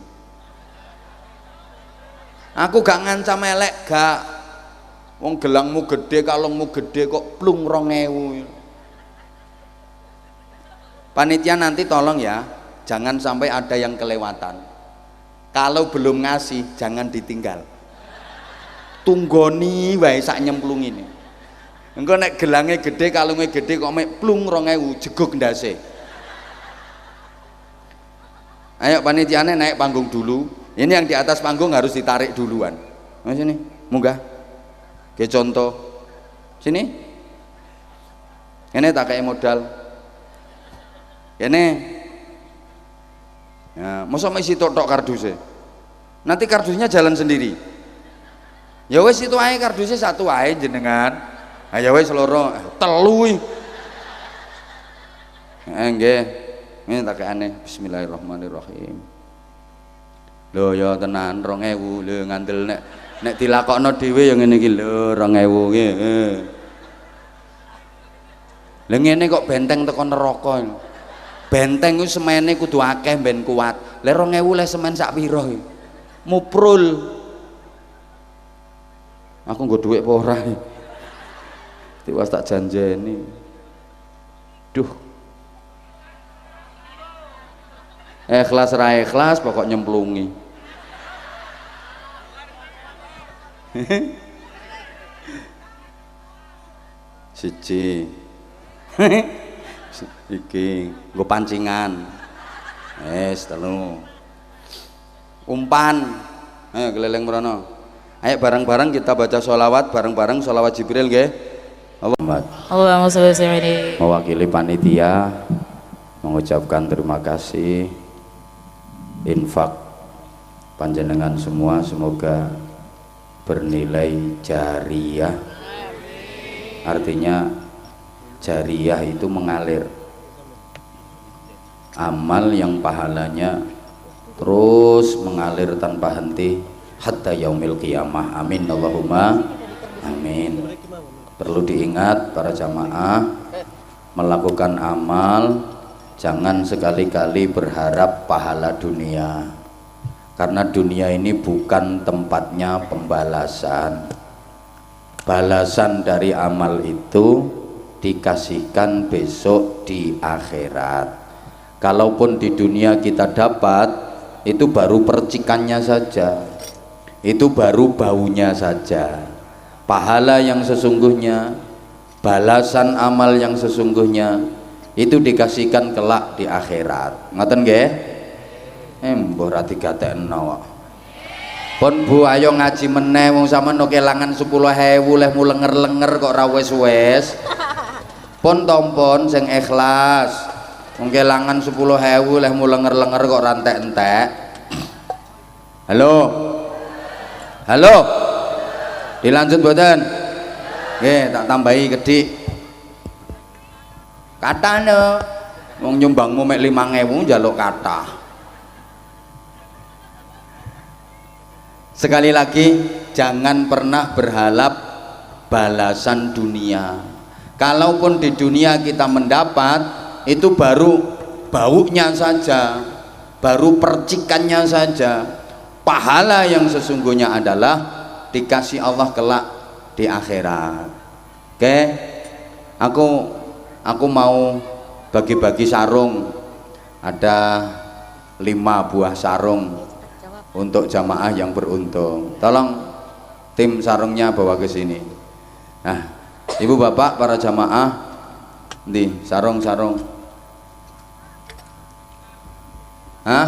Aku gak ngancam elek, gak. Wong gelangmu gede, kalungmu gede kok plung 2000. Panitia nanti tolong ya, jangan sampai ada yang kelewatan. Kalau belum ngasih jangan ditinggal. Tunggoni wae sak nyemplung ini. Engko nek gelangnya gede, kalungnya gede kok mek plung 2000 jeguk ndase. Ayo panitiane naik panggung dulu. Ini yang di atas panggung harus ditarik duluan. Nah, sini, munggah. Oke contoh. Sini. Ini tak kayak modal. Ini. Ya, masa isi tok kardusnya. Nanti kardusnya jalan sendiri. Ya wes itu aja kardusnya satu aja jenengan. Ah ya wes loro telu. Nggih. Ini tak kayak aneh. Bismillahirrahmanirrahim. Lho ya tenan 2000 lho ngandel nek dilakokno dhewe ya ngene iki lho 2000 nggih. Lha ngene kok benteng teko neraka. Benteng ku semene kudu akeh ben kuat. Lah 2000 le semen sak pira iki? Muprul. Aku nggo dhuwit apa ora iki? Tiwas tak janjeni. Duh. Ikhlas ra ikhlas pokok nyemplungi. Siji. Iki nggo pancingan. Wes telu. Umpan. Ayo keliling mrono. Ayo bareng-bareng kita baca sholawat bareng-bareng sholawat Jibril nggih. Allahumma sholli ala sayyidina. Mewakili panitia mengucapkan terima kasih infak panjenengan semua, semoga bernilai jariyah. Artinya jariyah itu mengalir, amal yang pahalanya terus mengalir tanpa henti hatta yaumil qiyamah. Amin Allahumma amin. Perlu diingat para jamaah, melakukan amal jangan sekali-kali berharap pahala dunia, karena dunia ini bukan tempatnya pembalasan. Balasan dari amal itu dikasihkan besok di akhirat. Kalaupun di dunia kita dapat, itu baru percikannya saja, itu baru baunya saja. Pahala yang sesungguhnya, balasan amal yang sesungguhnya itu dikasihkan kelak di akhirat. Ngoten nggih? Mbah ra digatekno kok. Pun Bu ayo ngaji meneh wong sampean kelangan 10.000 leh mulenger-lenger kok ra wis-wis. Pun tompon sing ikhlas. Wong kelangan 10.000 leh mulenger-lenger kok ra entek-entek. Halo. Halo. Dilanjut mboten? Nggih, tak tambahi kedik. Katane wong nyumbangmu mek 5.000 njaluk kathah. Sekali lagi, jangan pernah berharap balasan dunia. Kalaupun di dunia kita mendapat, itu baru baunya saja, baru percikannya saja. Pahala yang sesungguhnya adalah dikasih Allah kelak di akhirat. Oke, aku mau bagi-bagi sarung. Ada 5 buah sarung untuk jamaah yang beruntung. Tolong tim sarungnya bawa ke sini. Nah, ibu bapak para jamaah, di sarung-sarung. Hah?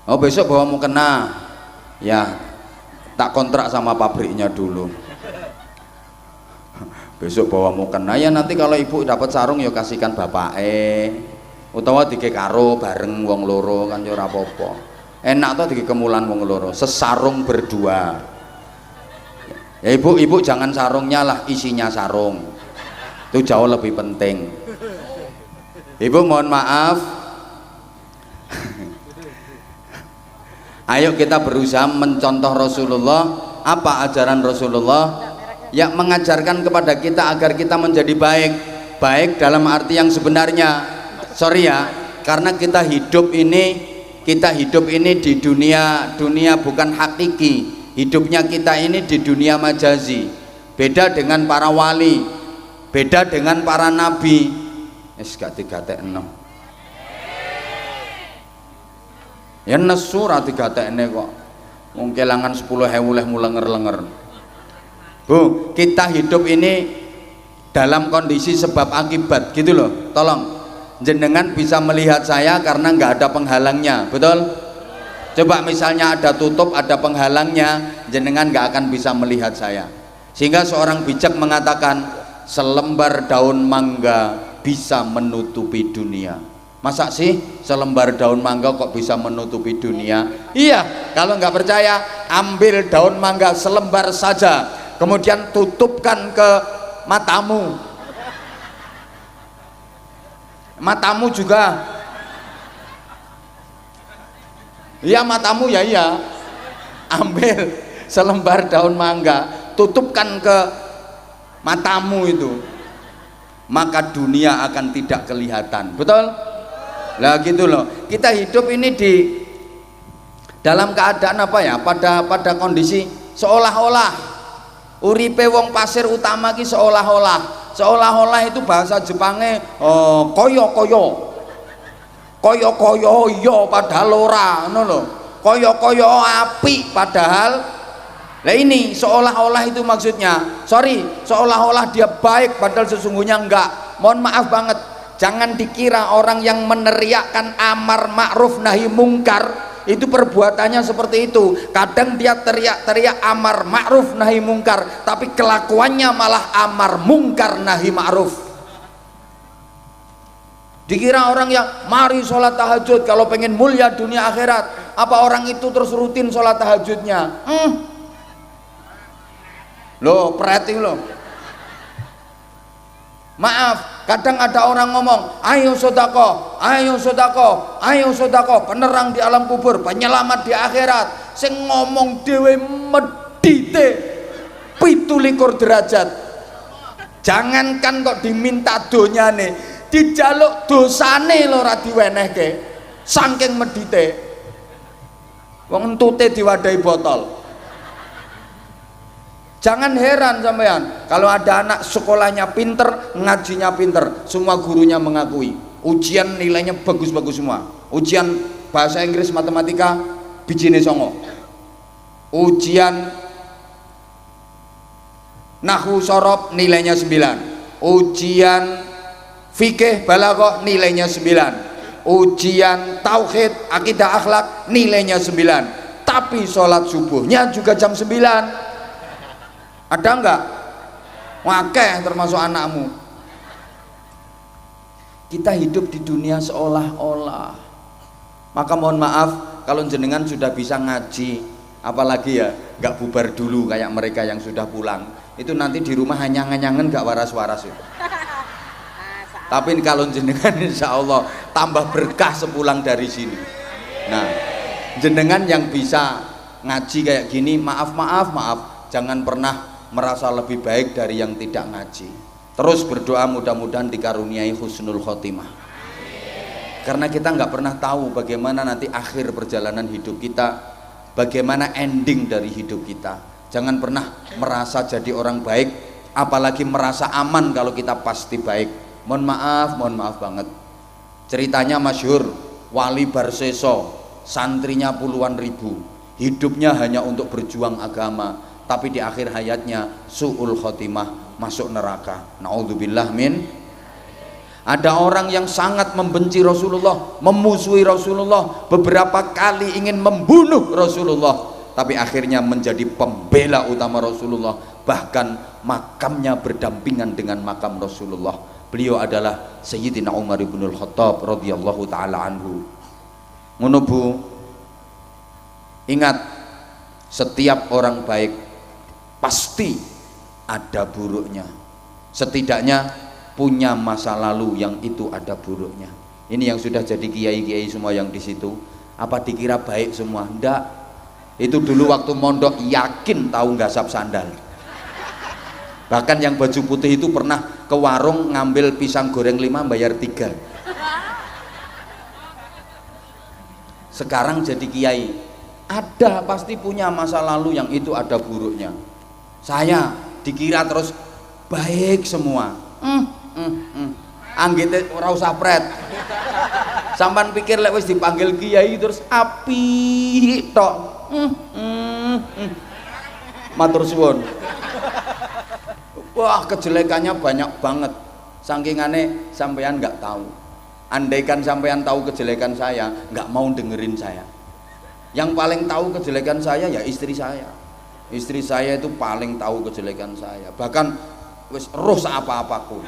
Oh besok bawa mukena. Ya, tak kontrak sama pabriknya dulu. Besok bawa mukena ya, nanti kalau ibu dapat sarung ya kasihkan bapak utawa dike karo bareng wong loro kan ya ora apa-apa. Enak toh dike kemulan wong loro, sesarung berdua. Ya ibu jangan sarungnya lah, isinya sarung. Itu jauh lebih penting. Ibu mohon maaf. Ayo kita berusaha mencontoh Rasulullah. Apa ajaran Rasulullah? Ya mengajarkan kepada kita agar kita menjadi baik. Baik dalam arti yang sebenarnya. Sorry ya, karena kita hidup ini kita hidup ini di dunia bukan hakiki. Hidupnya kita ini di dunia majazi. Beda dengan para wali, beda dengan para nabi. Gak digatekno. Ya nesu ra digatekne kok. Wong kelangan 10.000 leh mulenger-lenger. Bu, kita hidup ini dalam kondisi sebab akibat gitu loh. Tolong jenengan bisa melihat saya karena nggak ada penghalangnya, betul? Coba misalnya ada tutup, ada penghalangnya, jenengan nggak akan bisa melihat saya. Sehingga seorang bijak mengatakan selembar daun mangga bisa menutupi dunia. Masa sih selembar daun mangga kok bisa menutupi dunia? Iya, kalau nggak percaya ambil daun mangga selembar saja, kemudian tutupkan ke matamu. Matamu juga. Iya, matamu ya iya. Ambil selembar daun mangga, tutupkan ke matamu itu, maka dunia akan tidak kelihatan. Betul? Lah gitu loh. Kita hidup ini di dalam keadaan apa ya? Pada kondisi seolah-olah uripe wong pasir utama ki seolah-olah itu bahasa Jepangnya koyo-koyo yo padahal ora ngono lho. Koyo-koyo api padahal. Lah ini seolah-olah itu maksudnya. Sorry, seolah-olah dia baik padahal sesungguhnya enggak. Mohon maaf banget. Jangan dikira orang yang meneriakkan amar ma'ruf nahi mungkar itu perbuatannya seperti itu. Kadang dia teriak-teriak amar ma'ruf nahi mungkar, tapi kelakuannya malah amar mungkar nahi ma'ruf. Dikira orang yang mari sholat tahajud kalau pengen mulia dunia akhirat. Apa orang itu terus rutin sholat tahajudnya? Loh, perhati loh. Maaf, kadang ada orang ngomong, ayo sodako, ayo sodako, ayo sodako, penerang di alam kubur, penyelamat di akhirat. Sing ngomong dewe medite 17 derajat. Jangankan kok diminta donyane, dijaluk dosane lho ora diwenehke. Saking medite. Wong entute diwadahi botol. Jangan heran sampean kalau ada anak sekolahnya pinter, ngajinya pinter, semua gurunya mengakui. Ujian nilainya bagus-bagus semua. Ujian bahasa Inggris, matematika bijine songo. Ujian nahwu sorob nilainya 9. Ujian fikih balaghah nilainya 9. Ujian tauhid, akidah, akhlak nilainya 9. Tapi sholat subuhnya juga jam 9. Ada enggak? Wakeh termasuk anakmu. Kita hidup di dunia seolah-olah. Maka mohon maaf kalau jenengan sudah bisa ngaji, apalagi ya enggak bubar dulu kayak mereka yang sudah pulang. Itu nanti di rumah hanyang-hanyangan enggak waras-waras ya. Tapi kalau jenengan insya Allah tambah berkah sepulang dari sini. Nah, jenengan yang bisa ngaji kayak gini, maaf, jangan pernah merasa lebih baik dari yang tidak ngaji. Terus berdoa mudah-mudahan dikaruniai husnul khotimah. Karena kita nggak pernah tahu bagaimana nanti akhir perjalanan hidup kita, bagaimana ending dari hidup kita. Jangan pernah merasa jadi orang baik, apalagi merasa aman kalau kita pasti baik. Mohon maaf banget. Ceritanya masyhur, Wali Barseso, santrinya puluhan ribu, hidupnya hanya untuk berjuang agama, tapi di akhir hayatnya su'ul khotimah, masuk neraka. Naudzubillah min. Ada orang yang sangat membenci Rasulullah, memusuhi Rasulullah, beberapa kali ingin membunuh Rasulullah, tapi akhirnya menjadi pembela utama Rasulullah, bahkan makamnya berdampingan dengan makam Rasulullah. Beliau adalah Sayyidina Umar ibn al-Khattab radhiyallahu ta'ala anhu. Ngono Bu, ingat, setiap orang baik pasti ada buruknya, setidaknya punya masa lalu yang itu ada buruknya. Ini yang sudah jadi kiai-kiai semua yang di situ, apa dikira baik semua? Enggak. Itu dulu waktu mondok yakin tahu nggak sandal. Bahkan yang baju putih itu pernah ke warung ngambil pisang goreng 5 bayar 3. sekarang jadi kiai, ada pasti punya masa lalu yang itu ada buruknya. Saya dikira terus baik semua, anggite ora usah pret. Sampan pikir lek wis dipanggil kiai terus api tok. Matur suwun. Wah, kejelekannya banyak banget. Sangkingane sampean nggak tahu. Andaikan sampean tahu kejelekan saya, nggak mau dengerin saya. Yang paling tahu kejelekan saya ya istri saya. Istri saya itu paling tahu kejelekan saya. Bahkan wis roh apa-apaku.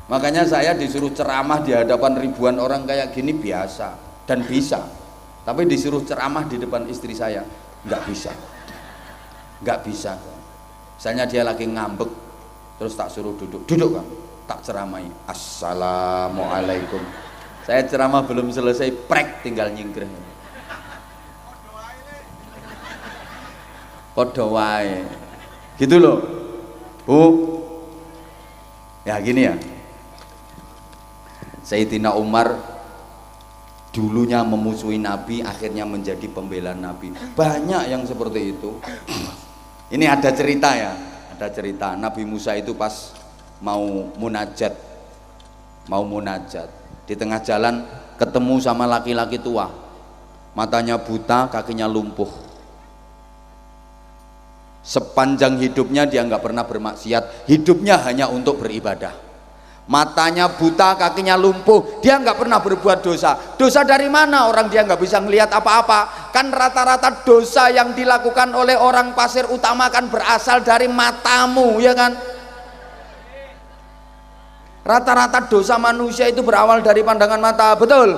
Makanya saya disuruh ceramah di hadapan ribuan orang kayak gini biasa dan bisa. Tapi disuruh ceramah di depan istri saya nggak bisa. Nggak bisa. Misalnya dia lagi ngambek, terus tak suruh duduk kan, tak ceramai, assalamualaikum. Saya ceramah belum selesai, prek tinggal nyingkreh. Padha wae. Gitu loh. Bu. Ya gini ya. Sayyidina Umar dulunya memusuhi Nabi, akhirnya menjadi pembela Nabi. Banyak yang seperti itu. Ini ada cerita ya, ada cerita. Nabi Musa itu pas mau munajat, di tengah jalan ketemu sama laki-laki tua, matanya buta, kakinya lumpuh. Sepanjang hidupnya dia nggak pernah bermaksiat, hidupnya hanya untuk beribadah. Matanya buta, kakinya lumpuh, dia nggak pernah berbuat dosa. Dosa dari mana? Orang dia nggak bisa ngelihat apa-apa. Kan rata-rata dosa yang dilakukan oleh orang pasir utama kan berasal dari matamu, ya kan? Rata-rata dosa manusia itu berawal dari pandangan mata, betul?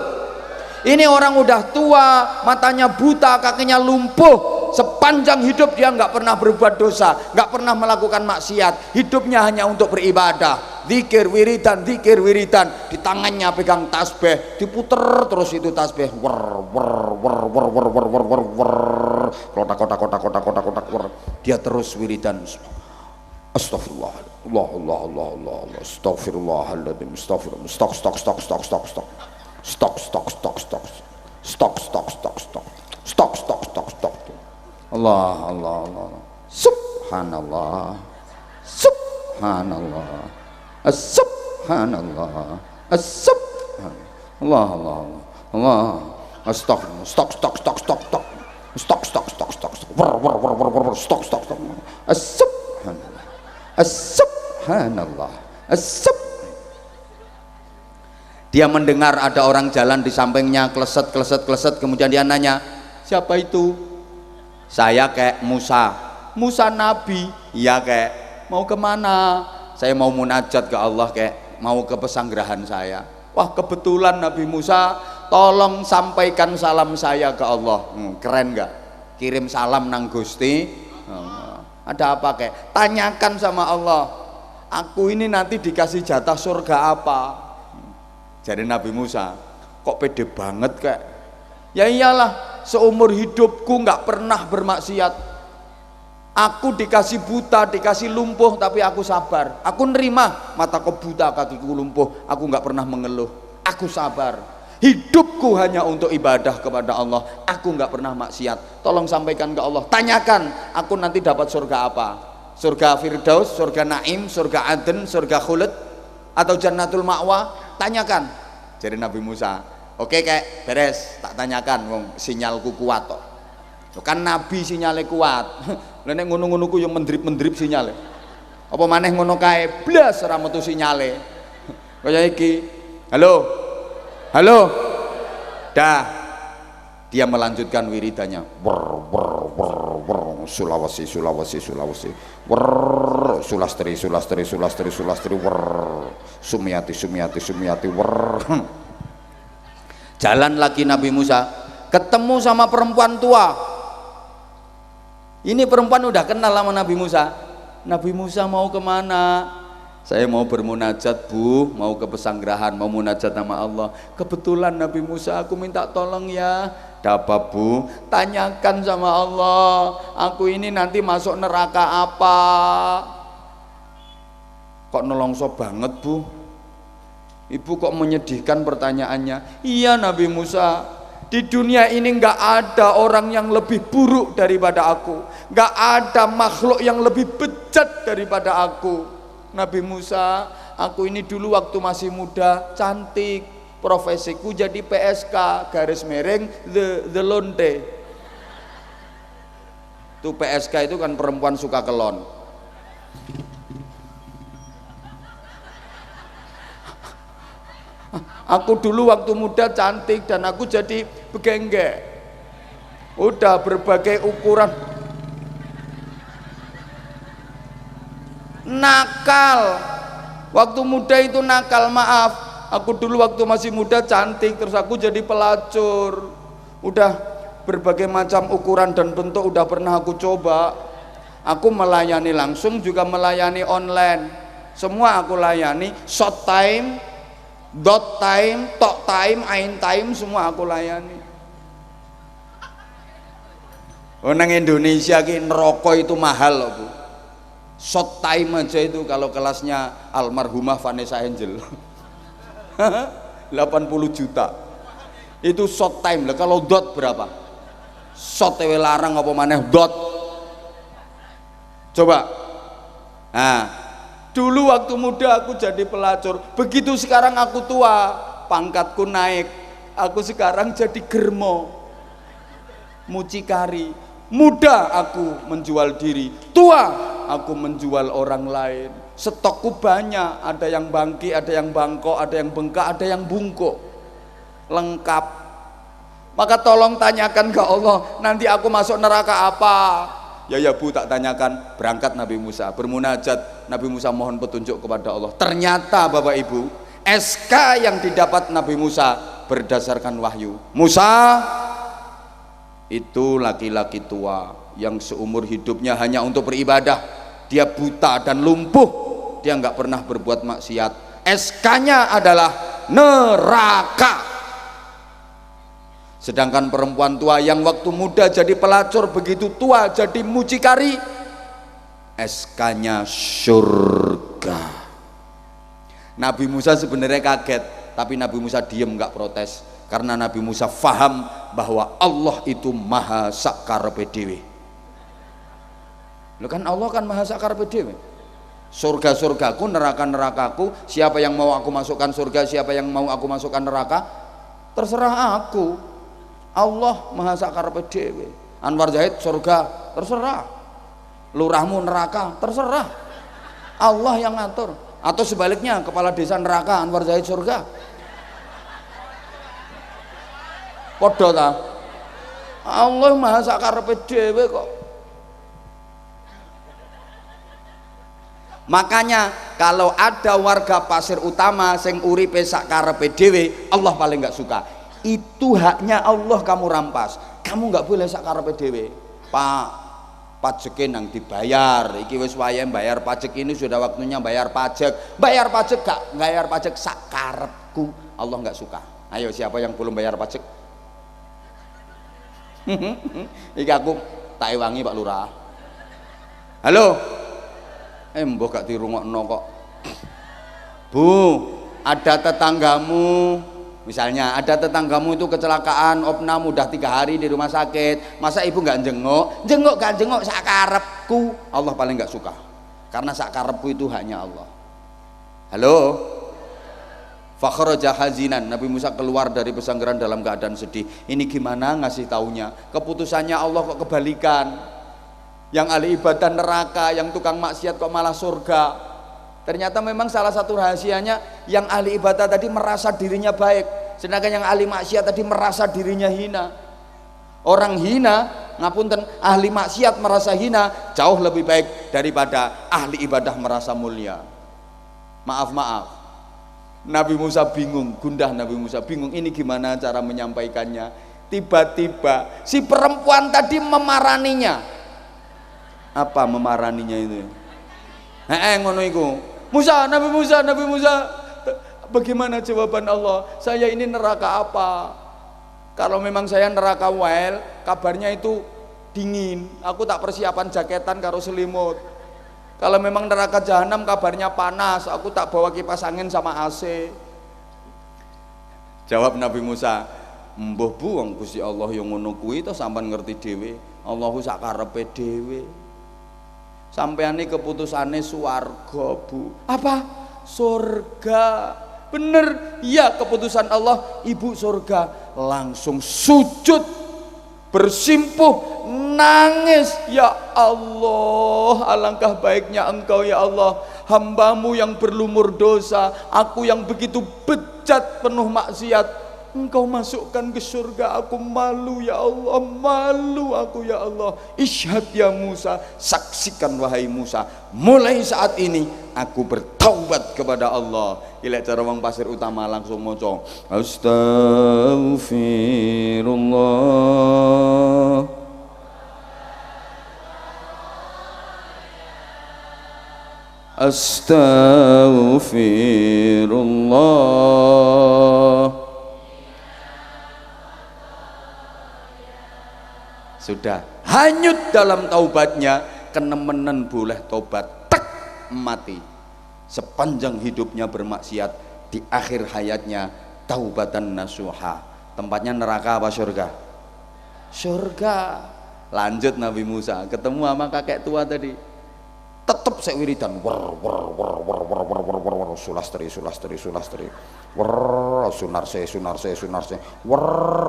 Ini orang udah tua, matanya buta, kakinya lumpuh, sepanjang hidup dia nggak pernah berbuat dosa, nggak pernah melakukan maksiat, hidupnya hanya untuk beribadah. Zikir wiridan, di tangannya pegang tasbih, diputer terus itu tasbih, kotak, dia terus wiridan. Astagfirullah, Allah, astagfirullahaladzim, astagfirullah, stok. Allah, subhanallah, subhanallah, Allah, astagfirullah, stok, subhanallah, dia mendengar ada orang jalan di sampingnya, kleset, kemudian dia nanya, siapa itu? Saya kayak Musa Nabi. Iya kayak, mau kemana? Saya mau munajat ke Allah, kayak mau ke pesanggerahan saya. Wah, kebetulan Nabi Musa, tolong sampaikan salam saya ke Allah. Keren nggak? Kirim salam nang Gusti. Ada apa kayak? Tanyakan sama Allah, aku ini nanti dikasih jatah surga apa? Jadi Nabi Musa, kok pede banget kayak? Ya iyalah, seumur hidupku nggak pernah bermaksiat. Aku dikasih buta, dikasih lumpuh, tapi aku sabar. Aku nerima, mataku buta, kakiku lumpuh, aku nggak pernah mengeluh. Aku sabar. Hidupku hanya untuk ibadah kepada Allah. Aku nggak pernah maksiat. Tolong sampaikan ke Allah. Tanyakan, aku nanti dapat surga apa? Surga Firdaus, surga Naim, surga Aden, surga Khulud, atau Jannatul Ma'wa? Tanyakan. Jadi Nabi Musa, oke kayak beres, tak tanyakan. Wong sinyalku kuat kok. Kan Nabi sinyalnya kuat. Nek ngono-ngono ku yang mendrip sinyale. Apa maneh ngono kae blas ora metu sinyale. Kaya iki. Halo. Dah. Dia melanjutkan wiridannya. Sulawesi. Sulastri. Sumiati. Jalan lagi Nabi Musa, ketemu sama perempuan tua. Ini perempuan udah kenal sama Nabi Musa. Nabi Musa mau kemana? Saya mau bermunajat Bu, mau ke pesanggerahan, mau munajat nama Allah. Kebetulan Nabi Musa, aku minta tolong ya. Dapat Bu, tanyakan sama Allah, aku ini nanti masuk neraka apa? Kok nelongso banget Bu? Ibu kok menyedihkan pertanyaannya? Iya Nabi Musa, di dunia ini nggak ada orang yang lebih buruk daripada aku, nggak ada makhluk yang lebih bejat daripada aku. Nabi Musa, aku ini dulu waktu masih muda cantik, profesiku jadi PSK garis miring the lonte. Itu PSK itu kan perempuan suka kelon. Aku dulu waktu muda cantik dan aku jadi begengge. Udah berbagai ukuran. Nakal. Waktu muda itu nakal, maaf. Aku dulu waktu masih muda cantik, terus aku jadi pelacur. Udah berbagai macam ukuran dan bentuk udah pernah aku coba. Aku melayani langsung juga melayani online. Semua aku layani, short time, dot time, talk time, ain time, semua aku layani. Nang Indonesia ki neraka itu mahal loh Bu. Short time aja itu kalau kelasnya almarhumah Vanessa Angel 80 juta itu short time lah. Kalau dot berapa? Short tewe larang apa maneh dot. Coba. Nah, dulu waktu muda aku jadi pelacur, begitu sekarang aku tua, pangkatku naik, aku sekarang jadi germo, mucikari. Muda aku menjual diri, tua aku menjual orang lain. Stokku banyak, ada yang bangki, ada yang bangkok, ada yang bengkak, ada yang bungkuk, lengkap. Maka tolong tanyakan ke Allah, nanti aku masuk neraka apa? Ya Bu, tak tanyakan. Berangkat Nabi Musa, bermunajat, Nabi Musa mohon petunjuk kepada Allah. Ternyata Bapak Ibu, SK yang didapat Nabi Musa berdasarkan wahyu. Musa itu laki-laki tua yang seumur hidupnya hanya untuk beribadah. Dia buta dan lumpuh, dia nggak pernah berbuat maksiat. SK-nya adalah neraka. Sedangkan perempuan tua yang waktu muda jadi pelacur, begitu tua jadi mucikari, SK-nya surga. Nabi Musa sebenarnya kaget, tapi Nabi Musa diem nggak protes, karena Nabi Musa faham bahwa Allah itu maha sakarepe dhewe. Loh kan Allah kan maha sakarepe dhewe. Surga-surgaku, neraka-nerakaku, siapa yang mau aku masukkan surga, siapa yang mau aku masukkan neraka, terserah aku. Allah maha sakarepe dhewe. Anwar Zahid surga, terserah. Lurahmu neraka, terserah. Allah yang ngatur. Atau sebaliknya, kepala desa neraka, Anwar Zahid surga. Podo ta? Allah maha sakarepe dhewe kok. Makanya kalau ada warga Pasir Utama sing uripe sakarepe dhewe, Allah paling nggak suka. Itu haknya Allah kamu rampas. Kamu nggak boleh sakarepe dhewe. Pak, pajekin nang dibayar. Iki wis wayahe bayar pajak, ini sudah waktunya bayar pajak. Bayar pajak gak? Bayar pajak sakarepku. Allah nggak suka. Ayo siapa yang belum bayar pajak? Iki aku tak ewangi Pak Lurah. Halo. Mbok gak dirungokno kok. Bu, ada tetanggamu, misalnya ada tetanggamu itu kecelakaan, opnam udah 3 hari di rumah sakit, masa ibu nggak jenguk? Jenguk gak jenguk, sakarepku. Allah paling nggak suka, karena sakarepku itu hanya Allah. Halo. Fakhraja hazinan, Nabi Musa keluar dari pesanggeran dalam keadaan sedih. Ini gimana ngasih taunya? Keputusannya Allah kok kebalikan. Yang ahli ibadah neraka, yang tukang maksiat kok malah surga. Ternyata memang salah satu rahasianya, yang ahli ibadah tadi merasa dirinya baik, sedangkan yang ahli maksiat tadi merasa dirinya hina. Orang hina, ngapunten, ahli maksiat merasa hina jauh lebih baik daripada ahli ibadah merasa mulia. Maaf, Nabi Musa bingung, gundah Nabi Musa bingung, ini gimana cara menyampaikannya. Tiba-tiba si perempuan tadi memaraninya. Apa memaraninya itu? Ngono iku. Nabi Musa, bagaimana jawaban Allah? Saya ini neraka apa? Kalau memang saya neraka wael, kabarnya itu dingin. Aku tak persiapan jaketan karo selimut. Kalau memang neraka jahanam kabarnya panas, aku tak bawa kipas angin sama AC. Jawab Nabi Musa, "Mbah Bu, wong Gusti Allah yang ngono kuwi to sampean ngerti dhewe. Allahu sak karepe dhewe. Sampeane keputusane swarga, Bu." Apa? Surga. Bener, iya keputusan Allah, ibu surga. Langsung sujud, bersimpuh, nangis. Ya Allah, alangkah baiknya Engkau ya Allah, hambamu yang berlumur dosa, aku yang begitu bejat penuh maksiat, Engkau masukkan ke surga. Aku malu ya Allah, malu aku ya Allah. Ishad ya Musa, saksikan wahai Musa, mulai saat ini aku bertaubat kepada Allah. Ilek cara wong pasir utama langsung moco, astagfirullah, astagfirullah. Sudah hanyut dalam taubatnya, kenemenan boleh taubat, tek mati. Sepanjang hidupnya bermaksiat, di akhir hayatnya taubatan nasuha. Tempatnya neraka apa surga? Surga. Lanjut Nabi Musa ketemu sama kakek tua tadi, tetep sek wiridan, sulastri sunarse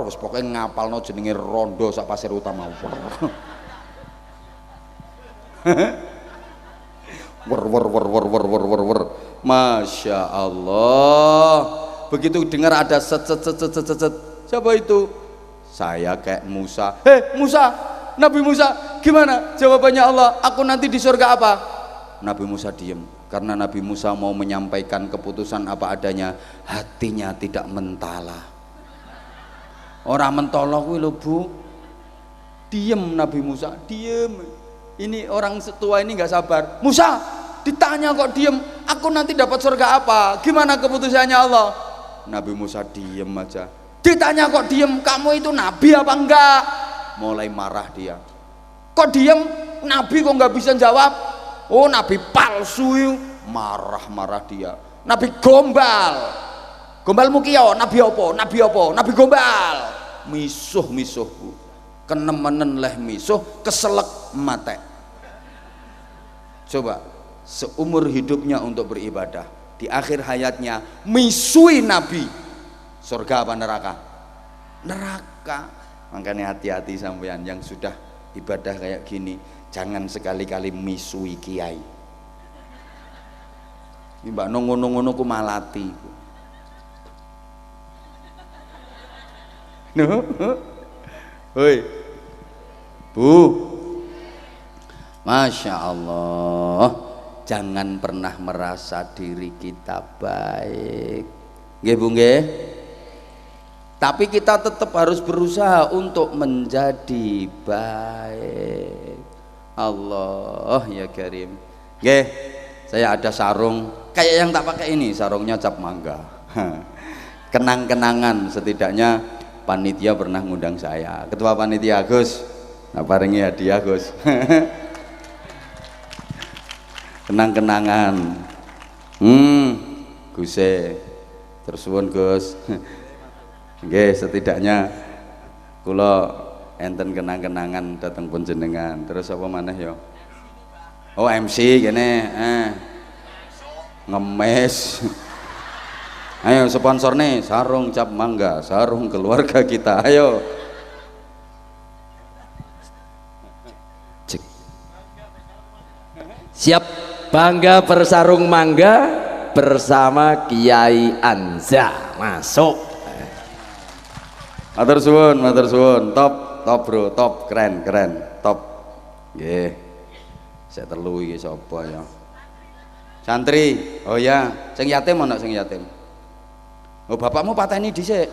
wis pokoke ngapalno jenenge rondo sak pasir utama. Masya Allah. Begitu dengar ada set, siapa itu? Saya kayak Musa. Musa, Nabi Musa, gimana jawabannya Allah? Aku nanti di surga apa? Nabi Musa diem, karena Nabi Musa mau menyampaikan keputusan apa adanya, hatinya tidak mentala. Orang mentolok kuwi lho Bu. Diem Nabi Musa, diem. Ini orang tua ini nggak sabar. Musa, ditanya kok diem, aku nanti dapat surga apa? Gimana keputusannya Allah? Nabi Musa diem aja. Ditanya kok diem, kamu itu nabi apa enggak? Mulai marah dia. Kok diem? Nabi kok nggak bisa jawab? Oh, nabi palsu. Marah-marah dia. Nabi gombal. Gombalmu kiyo, nabi apa? Nabi apa? Nabi gombal. Misuh Bu. Kenemenen leh misuh, keselek mate. Coba seumur hidupnya untuk beribadah, di akhir hayatnya misui Nabi, surga apa neraka? Neraka. Makanya hati-hati sampean yang sudah ibadah kayak gini, jangan sekali-kali misui kiai. Ini mbak ngono-ngono ku malati. Hoi Bu, Masya Allah, jangan pernah merasa diri kita baik, nggih Bu nggih. Tapi kita tetap harus berusaha untuk menjadi baik. Allah ya Karim. Nggih, saya ada sarung kayak yang tak pakai ini, sarungnya cap mangga. Kenang-kenangan, setidaknya panitia pernah ngundang saya. Ketua panitia Gus, nah paringi hadiah Gus. Kenang-kenangan. Guse. Terus suwun Gus. Nggih, setidaknya kula enten kenang-kenangan dateng panjenengan. Terus apa maneh ya? Oh, MC kene. Ngemes. Ayo sponsor nih, sarung cap mangga, sarung keluarga kita. Ayo. Cek. Siap bangga bersarung mangga bersama Kiai Anza. Masuk. Matur suwun, top bro, top, keren, top. Nggih. Saya telu iki sapa ya? Santri. Oh ya, sing yatim ana sing yatim. Oh, bapakmu pateni dhisik.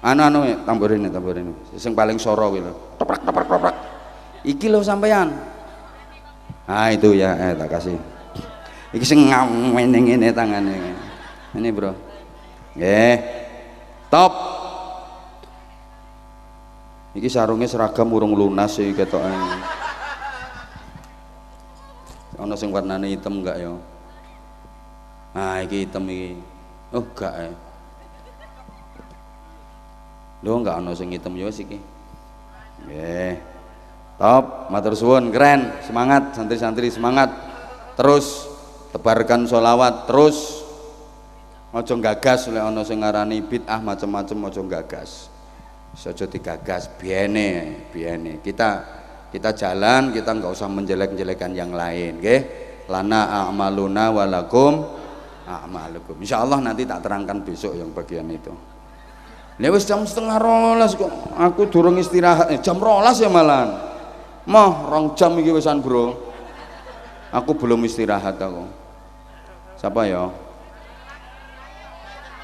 Anu tamborin sing paling soro kuwi lho. Toprak. Iki lho sampean. Ah itu ya, tak kasih. Iki sing ngene tangane. Ini bro. Nggih. Top. Iki sarungnya seragam urung lunas sih ketoke. Ana sing warnane hitam enggak ya? Nah, iki hitam iki. Oh, enggak ya. Lho enggak ana sing hitam ya wis iki. Nggih. Top, matur suwun, keren, semangat santri-santri semangat. Terus tebarkan sholawat terus. Aja gagas lek ana sing ngarani bid'ah macam-macam aja gagas. Aja digagas biyene. Kita jalan, kita enggak usah menjelek-jelekan yang lain, nggih. Lana a'maluna walakum a'malukum. Insyaallah nanti tak terangkan besok yang bagian itu. Lha wis jam 11:30 kok aku durung istirahat. Jam 12 ya malahan. Mah 2 jam iki wisan, Bro. Aku belum istirahat aku. Siapa ya?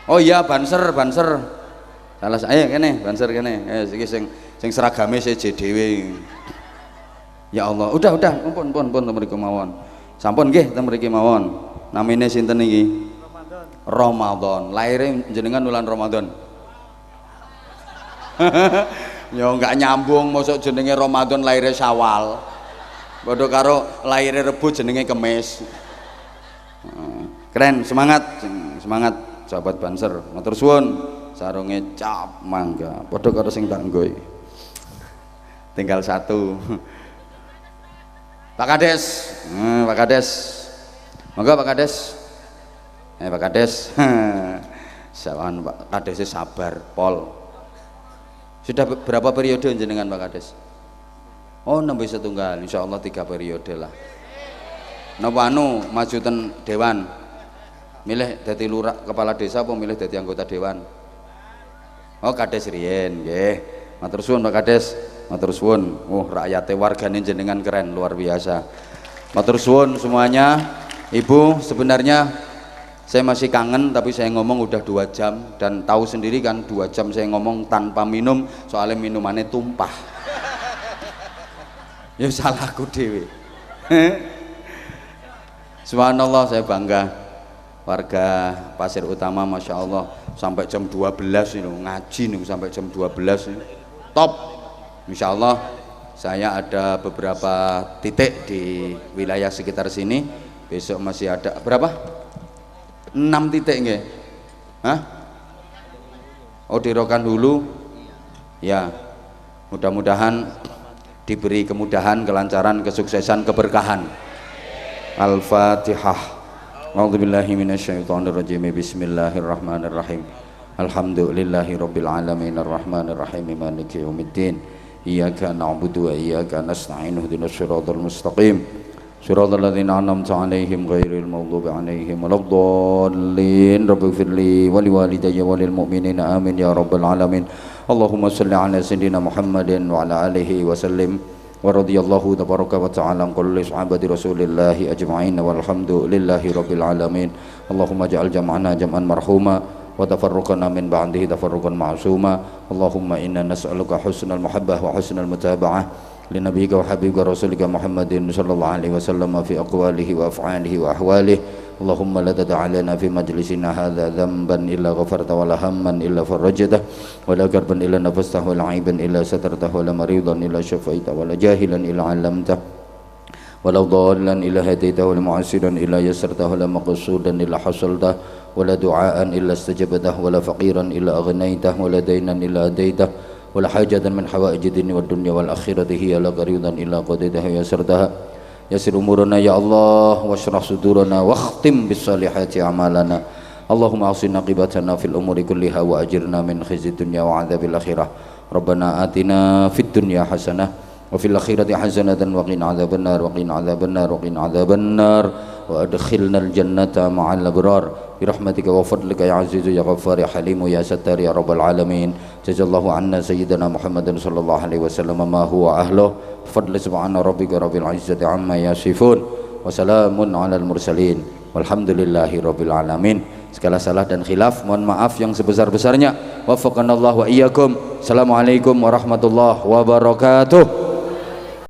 Oh iya, Banser. Salah saya kene, Banser kene. Iki sing seragame seje dhewe. Ya Allah, udah, pun mriku mawon. Sampun nggih ten mriki mawon. Namine sinten iki? Ramadan. Laire jenengan wulan Ramadan. Ya enggak nyambung, mosok jenenge Ramadan laire Syawal. Padha karo laire Rebo jenenge Kemis. Keren, semangat sahabat Banser. Matur suwun, sarunge cap mangga. Padha karo sing tak nggo iki. Tinggal 1. Pak Kades. Pak Kades. Monggo Pak Kades. Pak Kades. Sawan Pak Kades sabar, Pol. Sudah berapa periode jenengan Pak Kades? Oh, nembe setunggal, insyaallah 3 periode lah. Napa maju ten dewan? Milih dadi lurah kepala desa apa milih dadi anggota dewan? Oh, Kades riyen nggih. Matur suwun Pak Kades, matur suwun. Rakyate wargane jenengan keren luar biasa. Matur suwun semuanya. Ibu, sebenarnya saya masih kangen tapi saya ngomong udah 2 jam dan tahu sendiri kan 2 jam saya ngomong tanpa minum soalnya minumannya tumpah. Ya salahku dewe. Subhanallah, saya bangga warga Pasir Utama, Masya Allah sampai jam 12 ini ngaji nih sampai jam 12 ini. Top. Insya Allah saya ada beberapa titik di wilayah sekitar sini, besok masih ada berapa? 6 titik nggih. Hah? Oh, di Rokan Hulu. Ya. Mudah-mudahan diberi kemudahan, kelancaran, kesuksesan, keberkahan. Al-Fatihah. A'udzubillahi minasyaitonirrajim. Bismillahirrahmanirrahim. Alhamdulillahirabbil alamin arrahmanir rahim maliki yaumiddin. Iyyaka na'budu wa iyyaka nasta'in ihdinas siratal mustaqim. صراط الذين أنعمت عليهم غير المغضوب عليهم ولا الضالين رب اغفر لي ولوالدي وللمؤمنين آمين يا رب العالمين اللهم صل على سيدنا محمد وعلى آله وسلم ورضي الله تبارك وتعالى عن كل صحابة رسول الله أجمعين والحمد لله رب العالمين اللهم اجعل جمعنا جمعا مرحوما وتفرقنا من بعده تفرقا معصوما اللهم إنا نسألك حسن المحبة وحسن المتابعة لنبيك وحبيبك ورسولك محمد صلى الله عليه وسلم في أقواله وأفعاله وأحواله اللهم لا تدع لنا في مجلسنا هذا ذنبا إلا غفرت ولا هما إلا فرجته ولا كربا إلا نفسته ولا عيبا إلا سترته ولا مريضا إلا شفيته ولا جاهلا إلا علمته ولا ضالا إلا هديته ولا معسرا إلا يسرته ولا مقصودا إلا حصلته ولا دعاء إلا استجبته ولا فقيرا إلا أغنيته ولا دينا إلا أديته ولا حاجة من حوائج الدين والدنيا والآخرة هي لك رضا إلا قضيتها ويسرتها يسر أمورنا يا الله واشرح صدورنا واختم بالصالحات أعمالنا اللهم أحسن عاقبتنا في الأمور كلها وأجرنا من خزي الدنيا وعذاب الآخرة ربنا آتنا في الدنيا حسنة وفي الآخرة حسنة وقنا عذاب النار وقنا عذاب النار وقنا عذاب النار وأدخلنا الجنة مع الأبرار برحمتك وفضلك يا عزيز يا غفار يا حليم يا ستار يا رب العالمين جزا الله عنا سيدنا محمد صلى الله عليه وسلم ما هو أهله فضل سبحان ربك رب العزة عما يصفون وسلام على المرسلين والحمد لله رب العالمين. Segala salah dan khilaf mohon maaf yang sebesar-besarnya. Wafaqanallahu wa iyyakum. Assalamualaikum warahmatullahi wabarakatuh.